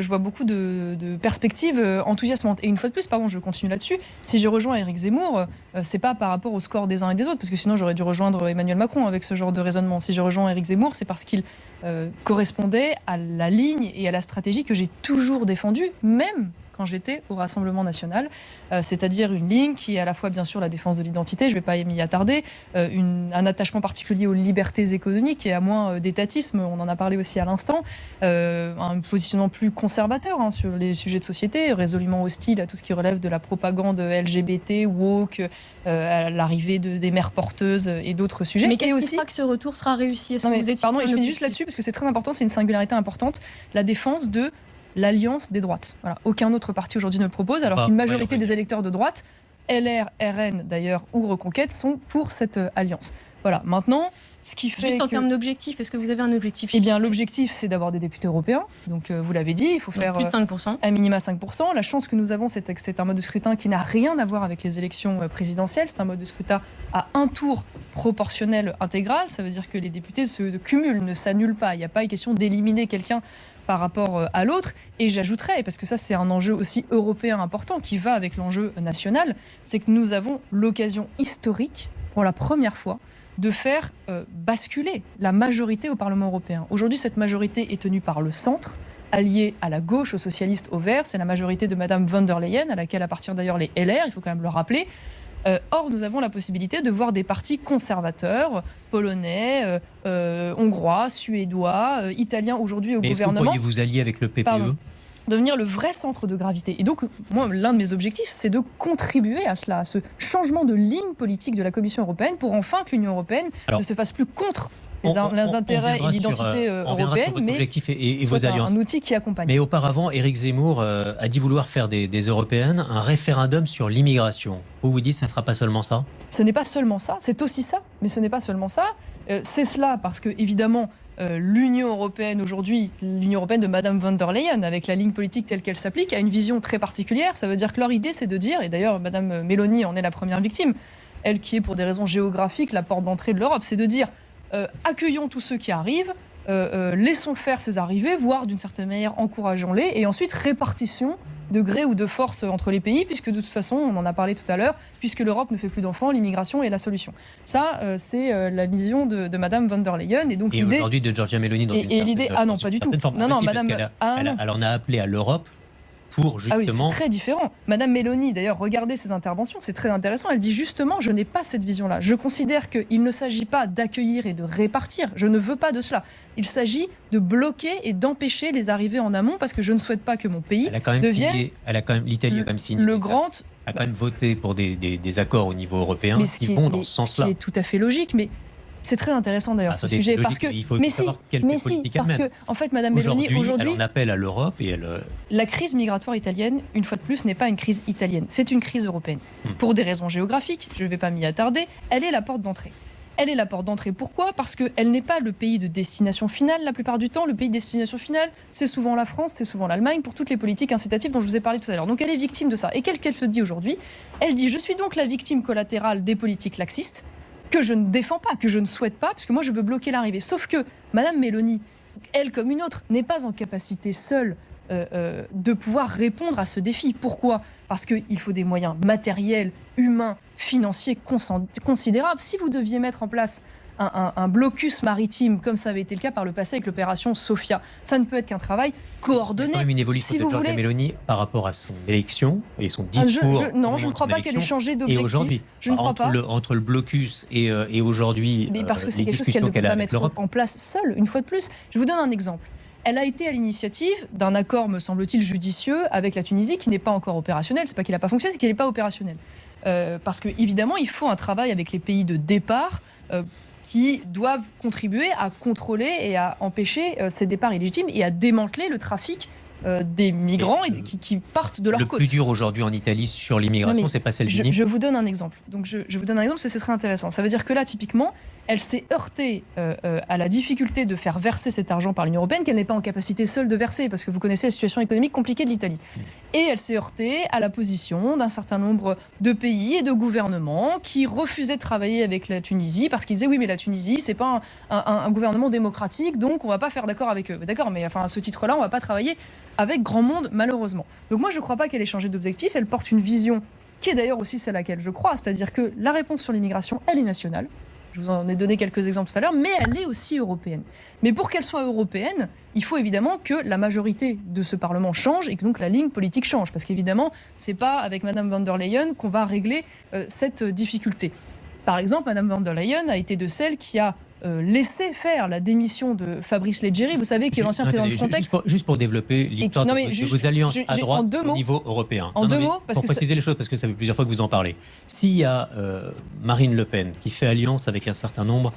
vois beaucoup de perspectives enthousiasmantes. Et une fois de plus, je continue là-dessus, si je rejoins Éric Zemmour, c'est pas par rapport au score des uns et des autres, parce que sinon j'aurais dû rejoindre Emmanuel Macron avec ce genre de raisonnement. Si je rejoins Éric Zemmour, c'est parce qu'il correspondait à la ligne et à la stratégie que j'ai toujours défendue, même quand j'étais au Rassemblement national, c'est-à-dire une ligne qui est à la fois bien sûr la défense de l'identité, je ne vais pas m'y attarder, un attachement particulier aux libertés économiques et à moins d'étatisme, on en a parlé aussi à l'instant, un positionnement plus conservateur sur les sujets de société, résolument hostile à tout ce qui relève de la propagande LGBT, woke, à l'arrivée des mères porteuses et d'autres sujets. Mais qu'est-ce qui fera que ce retour sera réussi ? Pardon, et je finis juste là-dessus parce que c'est très important, c'est une singularité importante, la défense de l'alliance des droites. Voilà. Aucun autre parti aujourd'hui ne le propose, alors qu'une majorité des électeurs de droite, LR, RN d'ailleurs, ou Reconquête, sont pour cette alliance. Voilà. Maintenant, ce qui fait juste en termes d'objectifs, est-ce que vous avez un objectif ? Eh bien, l'objectif, c'est d'avoir des députés européens. Donc, vous l'avez dit, il faut faire plus de 5%. Un minima 5%. La chance que nous avons, c'est que c'est un mode de scrutin qui n'a rien à voir avec les élections présidentielles. C'est un mode de scrutin à un tour proportionnel intégral. Ça veut dire que les députés se cumulent, ne s'annulent pas. Il n'y a pas une question d'éliminer quelqu'un par rapport à l'autre. Et j'ajouterais, parce que ça c'est un enjeu aussi européen important qui va avec l'enjeu national, c'est que nous avons l'occasion historique, pour la première fois, de faire basculer la majorité au Parlement européen. Aujourd'hui, cette majorité est tenue par le centre, alliée à la gauche, aux socialistes, aux Verts. C'est la majorité de Madame von der Leyen, à laquelle appartiennent d'ailleurs les LR, il faut quand même le rappeler. Or, nous avons la possibilité de voir des partis conservateurs, polonais, hongrois, suédois, italiens aujourd'hui au gouvernement. Est-ce que vous pourriez vous allier avec le PPE? Pardon. Devenir le vrai centre de gravité. Et donc, moi, l'un de mes objectifs, c'est de contribuer à cela, à ce changement de ligne politique de la Commission européenne pour enfin que l'Union européenne ne se fasse plus contre les intérêts et l'identité européenne, mais et soit vos alliances. Un outil qui accompagne. Mais auparavant, Éric Zemmour a dit vouloir faire des européennes un référendum sur l'immigration. Vous dites que ça ne sera pas seulement ça? Ce n'est pas seulement ça, c'est aussi ça, mais ce n'est pas seulement ça. C'est cela parce que, évidemment, l'Union européenne aujourd'hui, l'Union européenne de Madame von der Leyen, avec la ligne politique telle qu'elle s'applique, a une vision très particulière. Ça veut dire que leur idée, c'est de dire, et d'ailleurs Madame Meloni en est la première victime, elle qui est pour des raisons géographiques la porte d'entrée de l'Europe, c'est de dire accueillons tous ceux qui arrivent, laissons faire ces arrivées, voire d'une certaine manière encourageons-les, et ensuite répartition de gré ou de force entre les pays, puisque de toute façon, on en a parlé tout à l'heure, puisque l'Europe ne fait plus d'enfants, l'immigration est la solution. Ça, c'est la vision de Madame von der Leyen. Et donc l'idée aujourd'hui de Giorgia Meloni dans l'idée, non, pas du tout. Non, Madame, elle en a appelé à l'Europe pour justement... Ah oui, c'est très différent. Madame Meloni, d'ailleurs, regardez ses interventions, c'est très intéressant. Elle dit justement, je n'ai pas cette vision-là. Je considère qu'il ne s'agit pas d'accueillir et de répartir. Je ne veux pas de cela. Il s'agit de bloquer et d'empêcher les arrivées en amont parce que je ne souhaite pas que mon pays devienne... L'Italie a quand même signé. A quand même voté pour des accords au niveau européen qui vont dans ce sens-là. Ce qui est tout à fait logique, mais... C'est très intéressant d'ailleurs ce sujet parce que il faut savoir quelle politique elle mène. Parce que en fait Madame Meloni aujourd'hui elle en appelle à l'Europe et elle... La crise migratoire italienne, une fois de plus, n'est pas une crise italienne, c'est une crise européenne. Pour des raisons géographiques, je ne vais pas m'y attarder, elle est la porte d'entrée. Elle est la porte d'entrée. Pourquoi ? Parce qu'elle n'est pas le pays de destination finale la plupart du temps. Le pays de destination finale, c'est souvent la France, c'est souvent l'Allemagne pour toutes les politiques incitatives dont je vous ai parlé tout à l'heure. Donc elle est victime de ça. Et qu'elle se dit aujourd'hui ? Elle dit « Je suis donc la victime collatérale des politiques laxistes » que je ne défends pas, que je ne souhaite pas, parce que moi je veux bloquer l'arrivée. Sauf que Madame Meloni, elle comme une autre, n'est pas en capacité seule de pouvoir répondre à ce défi. Pourquoi ? Parce qu'il faut des moyens matériels, humains, financiers considérables. Si vous deviez mettre en place un blocus maritime, comme ça avait été le cas par le passé avec l'opération Sophia, ça ne peut être qu'un travail coordonné. Il y a quand même une évolution de Giorgia Meloni par rapport à son élection et son discours. Non, je ne crois pas qu'elle ait changé d'objectif. Et aujourd'hui, je ne crois pas. Entre le blocus et aujourd'hui, mais parce que c'est quelque chose qu'elle ne peut pas mettre en place seule, une fois de plus. Je vous donne un exemple. Elle a été à l'initiative d'un accord, me semble-t-il, judicieux avec la Tunisie qui n'est pas encore opérationnel. C'est pas qu'il n'a pas fonctionné, c'est qu'il n'est pas opérationnel. Parce qu'évidemment, il faut un travail avec les pays de départ qui doivent contribuer à contrôler et à empêcher ces départs illégitimes et à démanteler le trafic des migrants qui partent de leur côte. Le plus dur aujourd'hui en Italie sur l'immigration, c'est pas celle du Nil. Je vous donne un exemple. Donc je vous donne un exemple, c'est très intéressant. Ça veut dire que là, typiquement, elle s'est heurtée à la difficulté de faire verser cet argent par l'Union européenne qu'elle n'est pas en capacité seule de verser, parce que vous connaissez la situation économique compliquée de l'Italie. Et elle s'est heurtée à la position d'un certain nombre de pays et de gouvernements qui refusaient de travailler avec la Tunisie parce qu'ils disaient oui, mais la Tunisie, c'est pas un gouvernement démocratique, donc on va pas faire d'accord avec eux. D'accord, mais enfin à ce titre-là, on va pas travailler avec grand monde, malheureusement. Donc moi, je ne crois pas qu'elle ait changé d'objectif. Elle porte une vision qui est d'ailleurs aussi celle à laquelle je crois, c'est-à-dire que la réponse sur l'immigration, elle est nationale. Je vous en ai donné quelques exemples tout à l'heure, mais elle est aussi européenne. Mais pour qu'elle soit européenne, il faut évidemment que la majorité de ce Parlement change et que donc la ligne politique change. Parce qu'évidemment, ce n'est pas avec Mme von der Leyen qu'on va régler cette difficulté. Par exemple, Mme von der Leyen a été de celles qui a laissé faire la démission de Fabrice Leggeri, vous savez, qui est l'ancien président de Frontex. Juste pour développer l'histoire de vos alliances à droite au niveau européen. En deux mots, pour préciser les choses, parce que ça fait plusieurs fois que vous en parlez. S'il y a Marine Le Pen qui fait alliance avec un certain nombre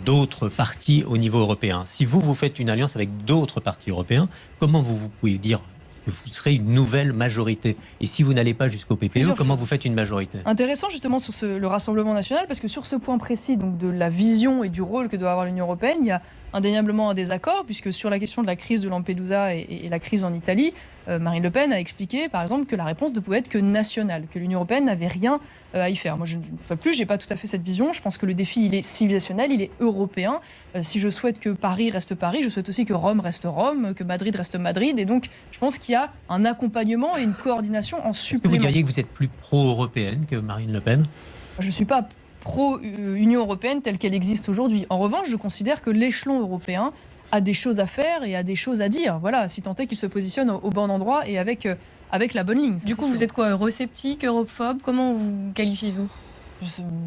d'autres partis au niveau européen, si vous faites une alliance avec d'autres partis européens, comment vous pouvez dire que vous serez une nouvelle majorité? Et si vous n'allez pas jusqu'au PPE, comment vous faites une majorité? Intéressant justement sur le Rassemblement national, parce que sur ce point précis donc de la vision et du rôle que doit avoir l'Union européenne, il y a indéniablement un désaccord, puisque sur la question de la crise de Lampedusa et la crise en Italie, Marine Le Pen a expliqué par exemple que la réponse ne pouvait être que nationale, que l'Union européenne n'avait rien à y faire. Moi, je ne fais plus, j'ai pas tout à fait cette vision. Je pense que le défi, il est civilisationnel, il est européen. Si je souhaite que Paris reste Paris, je souhaite aussi que Rome reste Rome, que Madrid reste Madrid. Et donc, je pense qu'il y a un accompagnement et une coordination en supplément. Est-ce que vous diriez que vous êtes plus pro-européenne que Marine Le Pen? Je ne suis pas pro-Union européenne telle qu'elle existe aujourd'hui. En revanche, je considère que l'échelon européen a des choses à faire et a des choses à dire. Voilà, si tant est qu'il se positionne au bon endroit et avec avec la bonne ligne. Du coup, vous êtes quoi, eurosceptique, europhobe? Comment vous qualifiez-vous?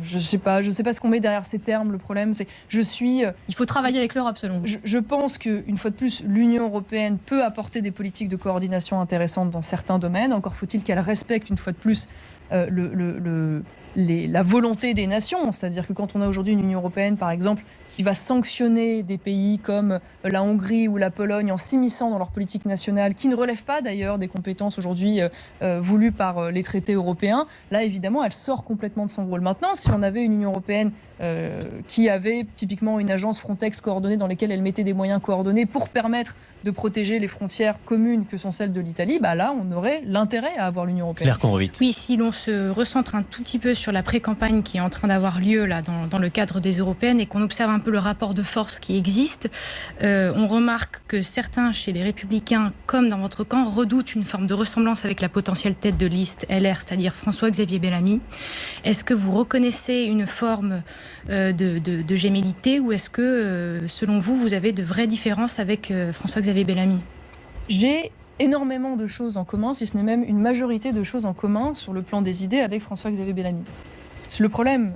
Je sais pas ce qu'on met derrière ces termes. Le problème, c'est il faut travailler avec l'Europe, selon vous. Je pense qu'une fois de plus, l'Union européenne peut apporter des politiques de coordination intéressantes dans certains domaines. Encore faut-il qu'elle respecte une fois de plus la volonté des nations. C'est-à-dire que quand on a aujourd'hui une Union européenne, par exemple, qui va sanctionner des pays comme la Hongrie ou la Pologne en s'immisçant dans leur politique nationale, qui ne relèvent pas d'ailleurs des compétences aujourd'hui voulues par les traités européens, là évidemment elle sort complètement de son rôle. Maintenant, si on avait une Union européenne qui avait typiquement une agence Frontex coordonnée dans laquelle elle mettait des moyens coordonnés pour permettre de protéger les frontières communes que sont celles de l'Italie, là on aurait l'intérêt à avoir l'Union européenne. Claire Conrovit. Oui, si l'on se recentre un tout petit peu sur la pré-campagne qui est en train d'avoir lieu là dans le cadre des européennes et qu'on observe un peu le rapport de force qui existe, on remarque que certains chez les Républicains, comme dans votre camp, redoutent une forme de ressemblance avec la potentielle tête de liste LR, c'est-à-dire François-Xavier Bellamy. Est-ce que vous reconnaissez une forme de gémellité ou est-ce que, selon vous, vous avez de vraies différences avec François-Xavier Bellamy? J'ai énormément de choses en commun, si ce n'est même une majorité de choses en commun sur le plan des idées avec François-Xavier Bellamy. Le problème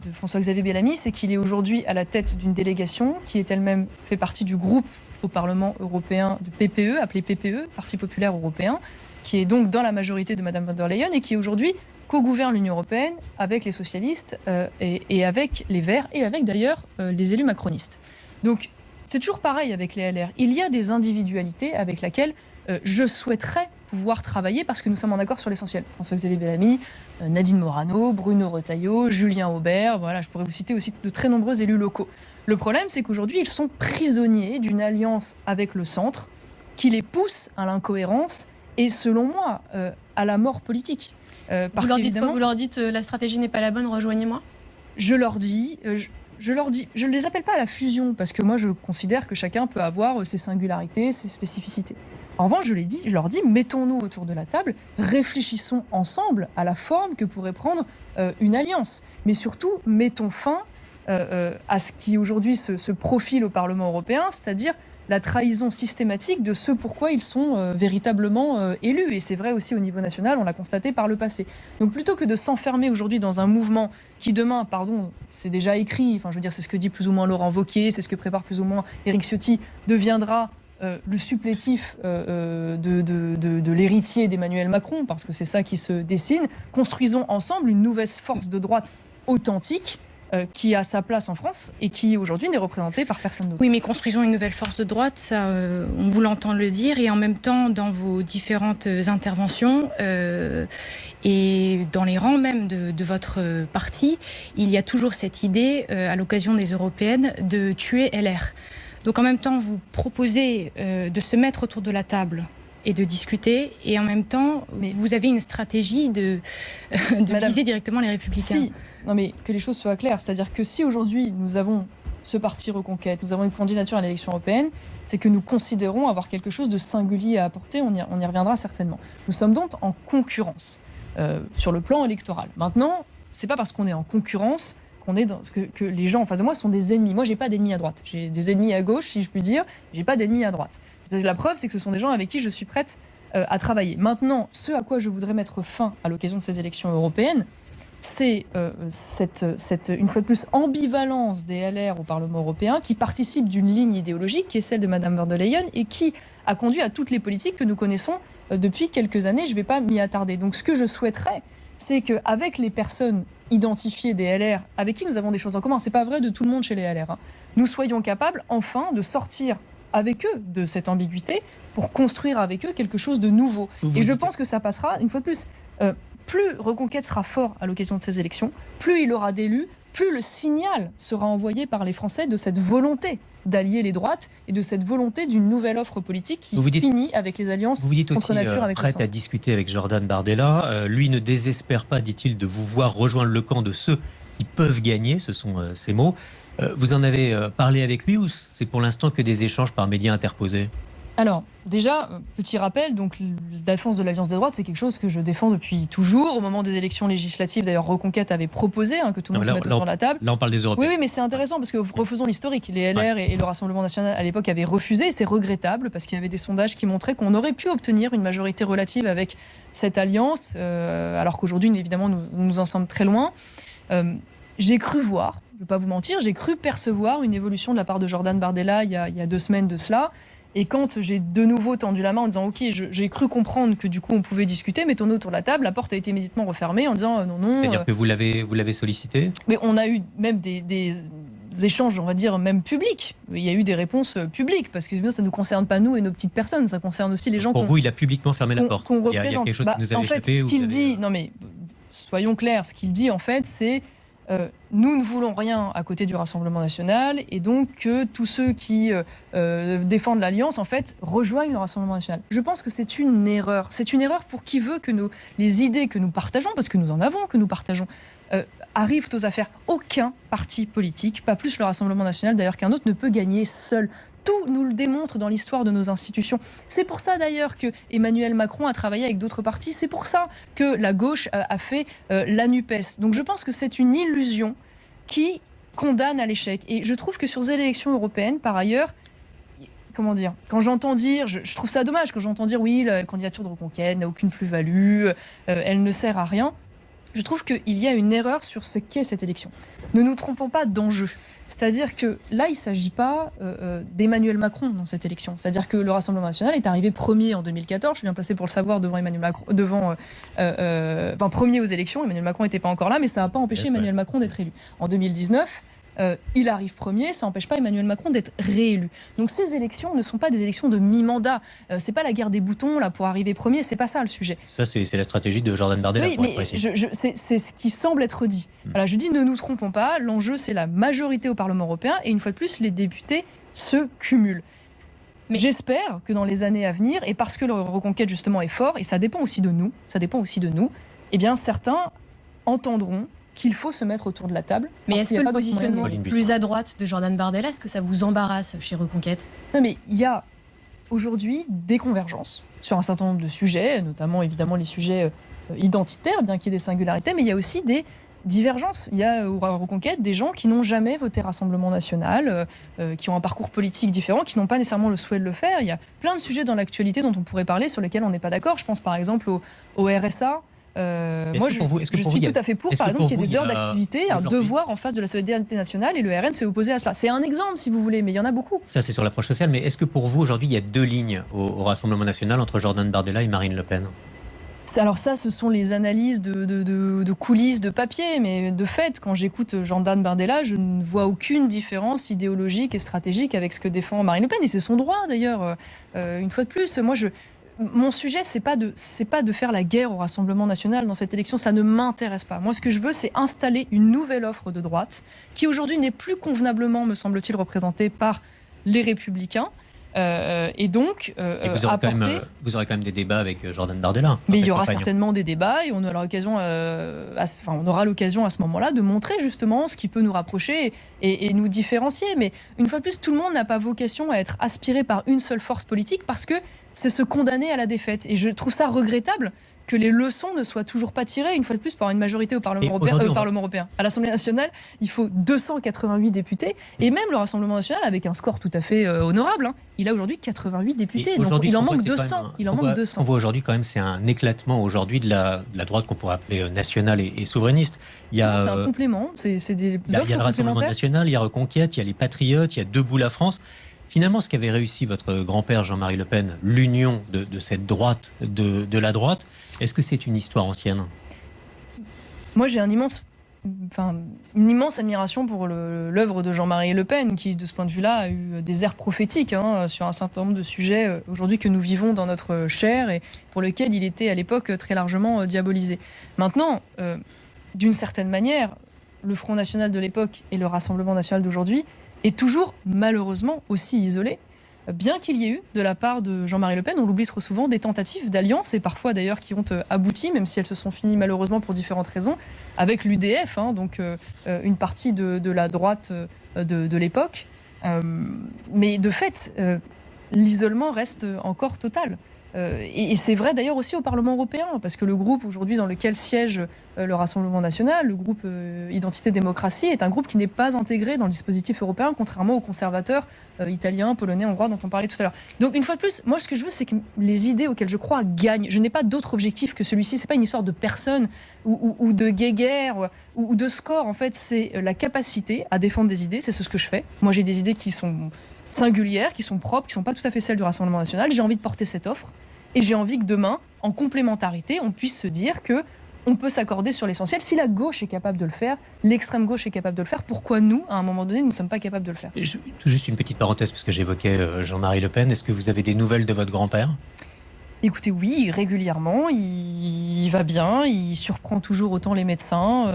de François-Xavier Bellamy, c'est qu'il est aujourd'hui à la tête d'une délégation qui est elle-même fait partie du groupe au Parlement européen du PPE, appelé PPE, Parti populaire européen, qui est donc dans la majorité de Mme von der Leyen et qui aujourd'hui co-gouverne l'Union européenne avec les socialistes et avec les Verts et avec d'ailleurs les élus macronistes. Donc c'est toujours pareil avec les LR. Il y a des individualités avec lesquelles je souhaiterais pouvoir travailler parce que nous sommes en accord sur l'essentiel. François-Xavier Bellamy, Nadine Morano, Bruno Retailleau, Julien Aubert, voilà, je pourrais vous citer aussi de très nombreux élus locaux. Le problème, c'est qu'aujourd'hui, ils sont prisonniers d'une alliance avec le centre qui les pousse à l'incohérence et, selon moi, à la mort politique. Vous leur dites quoi? Vous leur dites la stratégie n'est pas la bonne, rejoignez-moi? Je leur dis, je ne les appelle pas à la fusion parce que moi, je considère que chacun peut avoir ses singularités, ses spécificités. En revanche, je leur dis, mettons-nous autour de la table, réfléchissons ensemble à la forme que pourrait prendre une alliance. Mais surtout, mettons fin à ce qui aujourd'hui se profile au Parlement européen, c'est-à-dire la trahison systématique de ce pourquoi ils sont véritablement élus. Et c'est vrai aussi au niveau national, on l'a constaté par le passé. Donc plutôt que de s'enfermer aujourd'hui dans un mouvement qui demain, c'est déjà écrit, c'est ce que dit plus ou moins Laurent Wauquiez, c'est ce que prépare plus ou moins Éric Ciotti, deviendra le supplétif de l'héritier d'Emmanuel Macron, parce que c'est ça qui se dessine. Construisons ensemble une nouvelle force de droite authentique qui a sa place en France et qui aujourd'hui n'est représentée par personne d'autre. Oui, mais construisons une nouvelle force de droite, ça, on vous l'entend le dire, et en même temps, dans vos différentes interventions et dans les rangs même de votre parti, il y a toujours cette idée, à l'occasion des européennes, de tuer LR. Donc en même temps, vous proposez de se mettre autour de la table et de discuter, et en même temps, vous avez une stratégie de viser directement les Républicains. Si. Non mais que les choses soient claires, c'est-à-dire que si aujourd'hui nous avons ce parti Reconquête, nous avons une candidature à l'élection européenne, c'est que nous considérons avoir quelque chose de singulier à apporter, on y reviendra certainement. Nous sommes donc en concurrence sur le plan électoral. Maintenant, c'est pas parce qu'on est en concurrence qu'on est que les gens en face de moi sont des ennemis. Moi, j'ai pas d'ennemis à droite. J'ai des ennemis à gauche, si je puis dire. J'ai pas d'ennemis à droite. La preuve, c'est que ce sont des gens avec qui je suis prête à travailler. Maintenant, ce à quoi je voudrais mettre fin à l'occasion de ces élections européennes, c'est une fois de plus, ambivalence des LR au Parlement européen qui participe d'une ligne idéologique qui est celle de Mme von der Leyen et qui a conduit à toutes les politiques que nous connaissons depuis quelques années. Je ne vais pas m'y attarder. Donc ce que je souhaiterais, c'est qu'avec les personnes identifiées des LR, avec qui nous avons des choses en commun, c'est pas vrai de tout le monde chez les LR, nous soyons capables enfin de sortir avec eux de cette ambiguïté pour construire avec eux quelque chose de nouveau. Et je pense que ça passera, une fois de plus, plus Reconquête sera fort à l'occasion de ces élections, plus il aura d'élus, plus le signal sera envoyé par les Français de cette volonté d'allier les droites et de cette volonté d'une nouvelle offre politique qui finit avec les alliances contre nature avec le prête à discuter avec Jordan Bardella. Lui ne désespère pas, dit-il, de vous voir rejoindre le camp de ceux qui peuvent gagner, ce sont ses mots. Vous en avez parlé avec lui ou c'est pour l'instant que des échanges par médias interposés ? Alors, déjà, petit rappel, donc la défense de l'Alliance des droites, c'est quelque chose que je défends depuis toujours. Au moment des élections législatives, d'ailleurs, Reconquête avait proposé que tout le monde se mette autour de la table. Là, on parle des Européens. Oui, mais c'est intéressant parce que refaisons l'historique. Les LR et le Rassemblement national à l'époque avaient refusé, et c'est regrettable parce qu'il y avait des sondages qui montraient qu'on aurait pu obtenir une majorité relative avec cette alliance, alors qu'aujourd'hui, évidemment, nous en sommes très loin. J'ai cru voir, je ne vais pas vous mentir, j'ai cru percevoir une évolution de la part de Jordan Bardella il y a 2 semaines de cela. Et quand j'ai de nouveau tendu la main en disant « Ok, j'ai cru comprendre que du coup on pouvait discuter, mettons-nous autour de la table », la porte a été immédiatement refermée en disant « Non. » C'est-à-dire que vous l'avez sollicité ? Mais on a eu même des échanges, on va dire, même publics. Il y a eu des réponses publiques, parce que ça ne nous concerne pas nous et nos petites personnes, ça concerne aussi les gens Pour vous, il a publiquement fermé la porte. qu'on Il y a quelque chose qui nous a en fait, échappé. Ce qu'il dit, non mais soyons clairs, ce qu'il dit en fait, c'est nous ne voulons rien à côté du Rassemblement national, et donc que tous ceux qui défendent l'Alliance, en fait, rejoignent le Rassemblement national. Je pense que c'est une erreur. C'est une erreur pour qui veut que les idées que nous partageons, parce que nous en avons, que nous partageons, arrivent aux affaires. Aucun parti politique, pas plus le Rassemblement national d'ailleurs qu'un autre, ne peut gagner seul. Tout nous le démontre dans l'histoire de nos institutions. C'est pour ça d'ailleurs que Emmanuel Macron a travaillé avec d'autres partis. C'est pour ça que la gauche a fait la NUPES. Donc je pense que c'est une illusion qui condamne à l'échec. Et je trouve que sur les élections européennes, par ailleurs, comment dire, quand j'entends dire, je trouve ça dommage, quand j'entends dire oui, la candidature de Reconquête n'a aucune plus-value, elle ne sert à rien. Je trouve qu'il y a une erreur sur ce qu'est cette élection. Ne nous trompons pas d'enjeu. C'est-à-dire que là, il ne s'agit pas d'Emmanuel Macron dans cette élection. C'est-à-dire que le Rassemblement national est arrivé premier en 2014. Je suis bien placé pour le savoir devant Emmanuel Macron, premier aux élections. Emmanuel Macron n'était pas encore là, mais ça n'a pas empêché Emmanuel Macron d'être élu. En 2019, il arrive premier, ça n'empêche pas Emmanuel Macron d'être réélu. Donc ces élections ne sont pas des élections de mi-mandat. C'est pas la guerre des boutons là pour arriver premier, c'est pas ça le sujet. Ça, c'est la stratégie de Jordan Bardella. Oui, mais c'est ce qui semble être dit. Voilà, je dis ne nous trompons pas, l'enjeu c'est la majorité au Parlement européen, et une fois de plus, les députés se cumulent. Mais j'espère que dans les années à venir, et parce que le Reconquête justement est fort, et ça dépend aussi de nous, eh bien certains entendront qu'il faut se mettre autour de la table. Mais est-ce que le positionnement plus à droite de Jordan Bardella, est-ce que ça vous embarrasse chez Reconquête ? Non, mais il y a aujourd'hui des convergences sur un certain nombre de sujets, notamment évidemment les sujets identitaires, bien qu'il y ait des singularités, mais il y a aussi des divergences. Il y a au Reconquête des gens qui n'ont jamais voté Rassemblement national, qui ont un parcours politique différent, qui n'ont pas nécessairement le souhait de le faire. Il y a plein de sujets dans l'actualité dont on pourrait parler, sur lesquels on n'est pas d'accord. Je pense par exemple au RSA. Moi, je suis tout à fait pour, par exemple, qu'il y ait des heures d'activité, un devoir en face de la solidarité nationale, et le RN s'est opposé à cela. C'est un exemple, si vous voulez, mais il y en a beaucoup. Ça, c'est sur l'approche sociale, mais est-ce que pour vous, aujourd'hui, il y a 2 lignes au Rassemblement national entre Jordan Bardella et Marine Le Pen ? Alors ça, ce sont les analyses de coulisses, de papier, mais de fait, quand j'écoute Jordan Bardella, je ne vois aucune différence idéologique et stratégique avec ce que défend Marine Le Pen, et c'est son droit, d'ailleurs. Une fois de plus, mon sujet, c'est pas de faire la guerre au Rassemblement national dans cette élection, ça ne m'intéresse pas. Moi, ce que je veux, c'est installer une nouvelle offre de droite qui aujourd'hui n'est plus convenablement, me semble-t-il, représentée par les Républicains. Et donc, vous aurez quand même des débats avec Jordan Bardella. Mais il y aura certainement des débats, et on aura l'occasion à ce moment-là de montrer justement ce qui peut nous rapprocher et nous différencier. Mais une fois de plus, tout le monde n'a pas vocation à être aspiré par une seule force politique, parce que c'est se condamner à la défaite. Et je trouve ça regrettable que les leçons ne soient toujours pas tirées, une fois de plus, par une majorité au Parlement européen. À l'Assemblée nationale, il faut 288 députés, et même le Rassemblement national, avec un score tout à fait honorable, il a aujourd'hui 88 députés, donc il en manque 200. On voit aujourd'hui quand même, c'est un éclatement aujourd'hui de la droite qu'on pourrait appeler nationale et souverainiste. C'est un complément, c'est des offres complémentaires. Il y a le Rassemblement national, il y a Reconquête, il y a les Patriotes, il y a Debout la France. Finalement, ce qu'avait réussi votre grand-père Jean-Marie Le Pen, l'union de cette droite, de la droite, est-ce que c'est une histoire ancienne ? Moi, j'ai une immense admiration pour l'œuvre de Jean-Marie Le Pen, qui, de ce point de vue-là, a eu des airs prophétiques sur un certain nombre de sujets aujourd'hui que nous vivons dans notre chair, et pour lesquels il était à l'époque très largement diabolisé. Maintenant, d'une certaine manière, le Front National de l'époque et le Rassemblement National d'aujourd'hui est toujours, malheureusement, aussi isolé, bien qu'il y ait eu, de la part de Jean-Marie Le Pen, on l'oublie trop souvent, des tentatives d'alliance, et parfois d'ailleurs qui ont abouti, même si elles se sont finies malheureusement pour différentes raisons, avec l'UDF, donc une partie de la droite de l'époque. Mais de fait, l'isolement reste encore total. Et c'est vrai d'ailleurs aussi au Parlement européen, parce que le groupe aujourd'hui dans lequel siège le Rassemblement national, le groupe Identité Démocratie, est un groupe qui n'est pas intégré dans le dispositif européen, contrairement aux conservateurs italiens, polonais, hongrois dont on parlait tout à l'heure. Donc une fois de plus, moi ce que je veux, c'est que les idées auxquelles je crois gagnent. Je n'ai pas d'autre objectif que celui-ci. C'est pas une histoire de personne ou de guéguerre ou de score. En fait, c'est la capacité à défendre des idées. C'est ce que je fais. Moi, j'ai des idées qui sont singulières, qui sont propres, qui ne sont pas tout à fait celles du Rassemblement national. J'ai envie de porter cette offre. Et j'ai envie que demain, en complémentarité, on puisse se dire qu'on peut s'accorder sur l'essentiel. Si la gauche est capable de le faire, l'extrême gauche est capable de le faire, pourquoi nous, à un moment donné, nous ne sommes pas capables de le faire ? Juste une petite parenthèse, parce que j'évoquais Jean-Marie Le Pen. Est-ce que vous avez des nouvelles de votre grand-père ? Écoutez, oui, régulièrement, il va bien, il surprend toujours autant les médecins.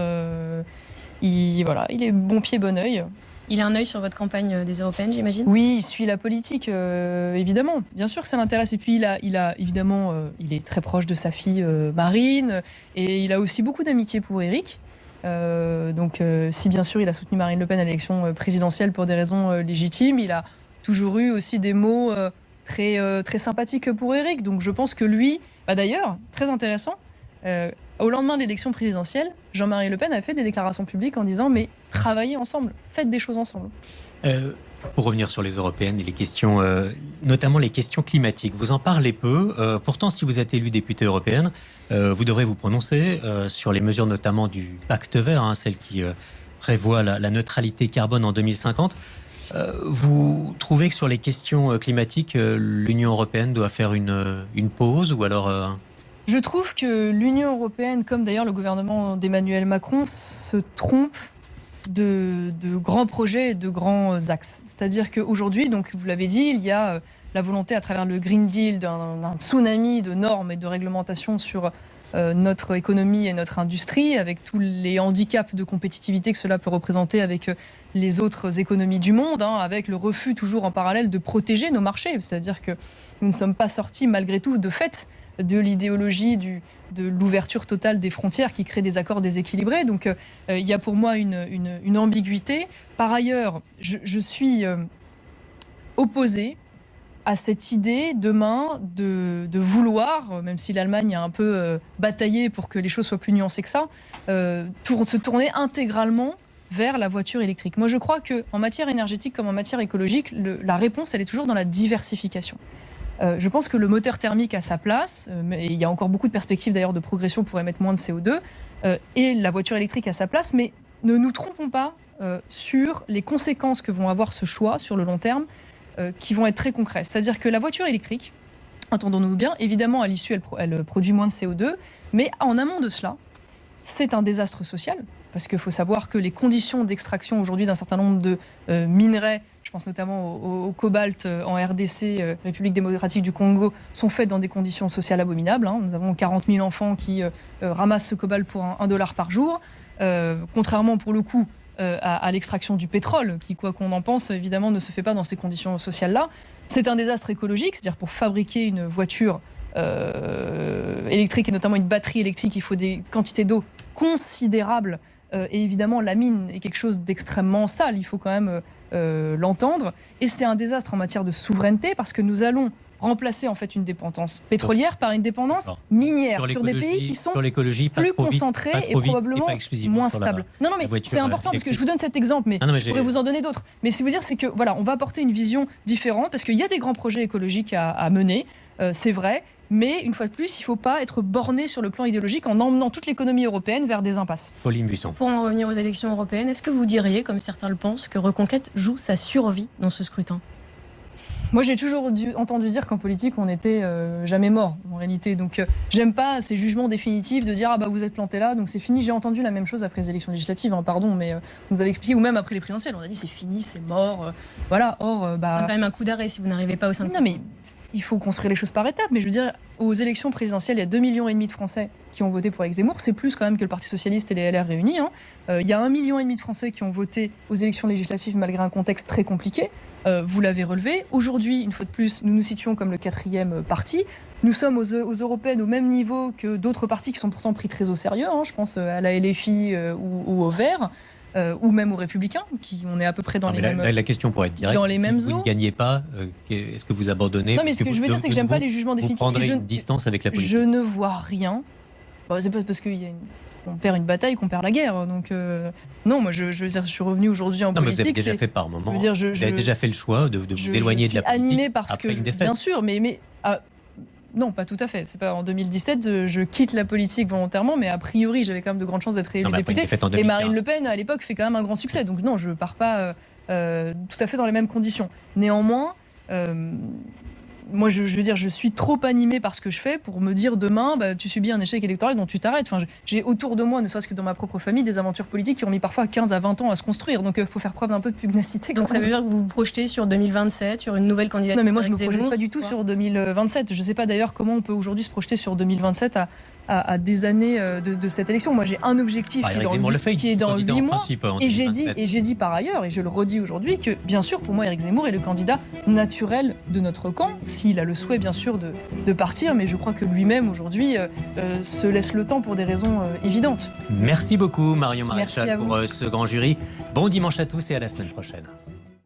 Il est bon pied, bon oeil. Il a un œil sur votre campagne des européennes, j'imagine ? Oui, il suit la politique, évidemment. Bien sûr que ça l'intéresse. Et puis, il a évidemment, il est très proche de sa fille Marine. Et il a aussi beaucoup d'amitié pour Éric. Donc, si bien sûr, il a soutenu Marine Le Pen à l'élection présidentielle pour des raisons légitimes, il a toujours eu aussi des mots très, très sympathiques pour Éric. Donc, je pense que lui, d'ailleurs, très intéressant, au lendemain de l'élection présidentielle, Jean-Marie Le Pen a fait des déclarations publiques en disant « mais travaillez ensemble, faites des choses ensemble ». Pour revenir sur les européennes et les questions, notamment les questions climatiques, vous en parlez peu. Pourtant, si vous êtes élu député européenne, vous devrez vous prononcer sur les mesures notamment du pacte vert, celle qui prévoit la neutralité carbone en 2050. Vous trouvez que sur les questions climatiques, l'Union européenne doit faire une pause ou alors... Je trouve que l'Union européenne, comme d'ailleurs le gouvernement d'Emmanuel Macron, se trompe de grands projets et de grands axes. C'est-à-dire qu'aujourd'hui, donc vous l'avez dit, il y a la volonté à travers le Green Deal d'un tsunami de normes et de réglementations sur notre économie et notre industrie, avec tous les handicaps de compétitivité que cela peut représenter avec les autres économies du monde, avec le refus toujours en parallèle de protéger nos marchés. C'est-à-dire que nous ne sommes pas sortis malgré tout de fait de l'idéologie de l'ouverture totale des frontières qui crée des accords déséquilibrés. Donc il y a pour moi une ambiguïté. Par ailleurs, je suis opposée à cette idée demain de vouloir, même si l'Allemagne a un peu bataillé pour que les choses soient plus nuancées que ça, se tourner intégralement vers la voiture électrique. Moi, je crois qu'en matière énergétique comme en matière écologique, la réponse, elle est toujours dans la diversification. Je pense que le moteur thermique a sa place, mais il y a encore beaucoup de perspectives d'ailleurs de progression pour émettre moins de CO2, et la voiture électrique a sa place, mais ne nous trompons pas sur les conséquences que vont avoir ce choix sur le long terme, qui vont être très concrets. C'est-à-dire que la voiture électrique, entendons-nous bien, évidemment à l'issue elle produit moins de CO2, mais en amont de cela, c'est un désastre social, parce qu'il faut savoir que les conditions d'extraction aujourd'hui d'un certain nombre de minerais, je pense notamment au cobalt en RDC, République démocratique du Congo, sont faites dans des conditions sociales abominables. Nous avons 40 000 enfants qui ramassent ce cobalt pour $1 par jour, contrairement pour le coup à l'extraction du pétrole, qui, quoi qu'on en pense, évidemment ne se fait pas dans ces conditions sociales-là. C'est un désastre écologique, c'est-à-dire pour fabriquer une voiture électrique et notamment une batterie électrique, il faut des quantités d'eau considérables. Et évidemment, la mine est quelque chose d'extrêmement sale, il faut quand même l'entendre. Et c'est un désastre en matière de souveraineté parce que nous allons remplacer en fait une dépendance pétrolière par une dépendance minière sur des pays qui sont plus concentrés et probablement moins stables. Non, mais c'est important parce que je vous donne cet exemple, mais je pourrais vous en donner d'autres. Mais si vous dire, c'est que voilà, on va apporter une vision différente parce qu'il y a des grands projets écologiques à mener, c'est vrai. Mais une fois de plus, il ne faut pas être borné sur le plan idéologique en emmenant toute l'économie européenne vers des impasses. Pauline Buisson. Pour en revenir aux élections européennes, est-ce que vous diriez, comme certains le pensent, que Reconquête joue sa survie dans ce scrutin ? Moi, j'ai toujours entendu dire qu'en politique, on n'était jamais mort, en réalité. Donc, j'aime pas ces jugements définitifs de dire « Ah bah, vous êtes planté là, donc c'est fini ». J'ai entendu la même chose après les élections législatives, pardon, mais vous avez expliqué, ou même après les présidentielles, on a dit « c'est fini, c'est mort ». Voilà, or... c'est quand même un coup d'arrêt si vous n'arrivez pas au 5%. Non, mais il faut construire les choses par étapes. Mais je veux dire, aux élections présidentielles, il y a 2,5 millions de Français qui ont voté pour Éric Zemmour. C'est plus quand même que le Parti Socialiste et les LR réunis. Il y a 1,5 million de Français qui ont voté aux élections législatives malgré un contexte très compliqué. Vous l'avez relevé. Aujourd'hui, une fois de plus, nous nous situons comme le 4e parti. Nous sommes aux européennes au même niveau que d'autres partis qui sont pourtant pris très au sérieux. Je pense à la LFI ou au Vert. ou même aux Républicains, on est à peu près dans les mêmes... La question pourrait être directe. Dans les mêmes si vous ne gagnez pas, est-ce que vous abandonnez? Non, mais ce que je veux dire, c'est que j'aime pas les jugements définitifs. Vous prendrez une distance avec la politique. Je ne vois rien. C'est pas parce qu'on perd une bataille qu'on perd la guerre. Donc non, moi je veux dire, je suis revenu aujourd'hui en politique. Mais vous avez déjà fait par moment. Vous avez déjà fait le choix de vous éloigner de la politique. Animé parce que, bien sûr, mais non, pas tout à fait. C'est pas en 2017, je quitte la politique volontairement, mais a priori, j'avais quand même de grandes chances d'être élue députée. Et Marine Le Pen, à l'époque, fait quand même un grand succès. Donc non, je pars pas tout à fait dans les mêmes conditions. Néanmoins, moi, je veux dire, je suis trop animée par ce que je fais pour me dire demain, tu subis un échec électoral dont tu t'arrêtes. Enfin, j'ai autour de moi, ne serait-ce que dans ma propre famille, des aventures politiques qui ont mis parfois 15 à 20 ans à se construire. Donc, il faut faire preuve d'un peu de pugnacité. Donc, ça veut dire que vous vous projetez sur 2027, sur une nouvelle candidature? Non, mais moi, je ne me projette pas du tout sur 2027. Je ne sais pas d'ailleurs comment on peut aujourd'hui se projeter sur 2027 à des années de cette élection. Moi, j'ai un objectif qui est dans 8 mois. Et j'ai dit par ailleurs, et je le redis aujourd'hui, que bien sûr, pour moi, Éric Zemmour est le candidat naturel de notre camp, s'il a le souhait, bien sûr, de partir. Mais je crois que lui-même, aujourd'hui, se laisse le temps pour des raisons évidentes. Merci beaucoup, Marion Maréchal, pour ce grand jury. Bon dimanche à tous et à la semaine prochaine.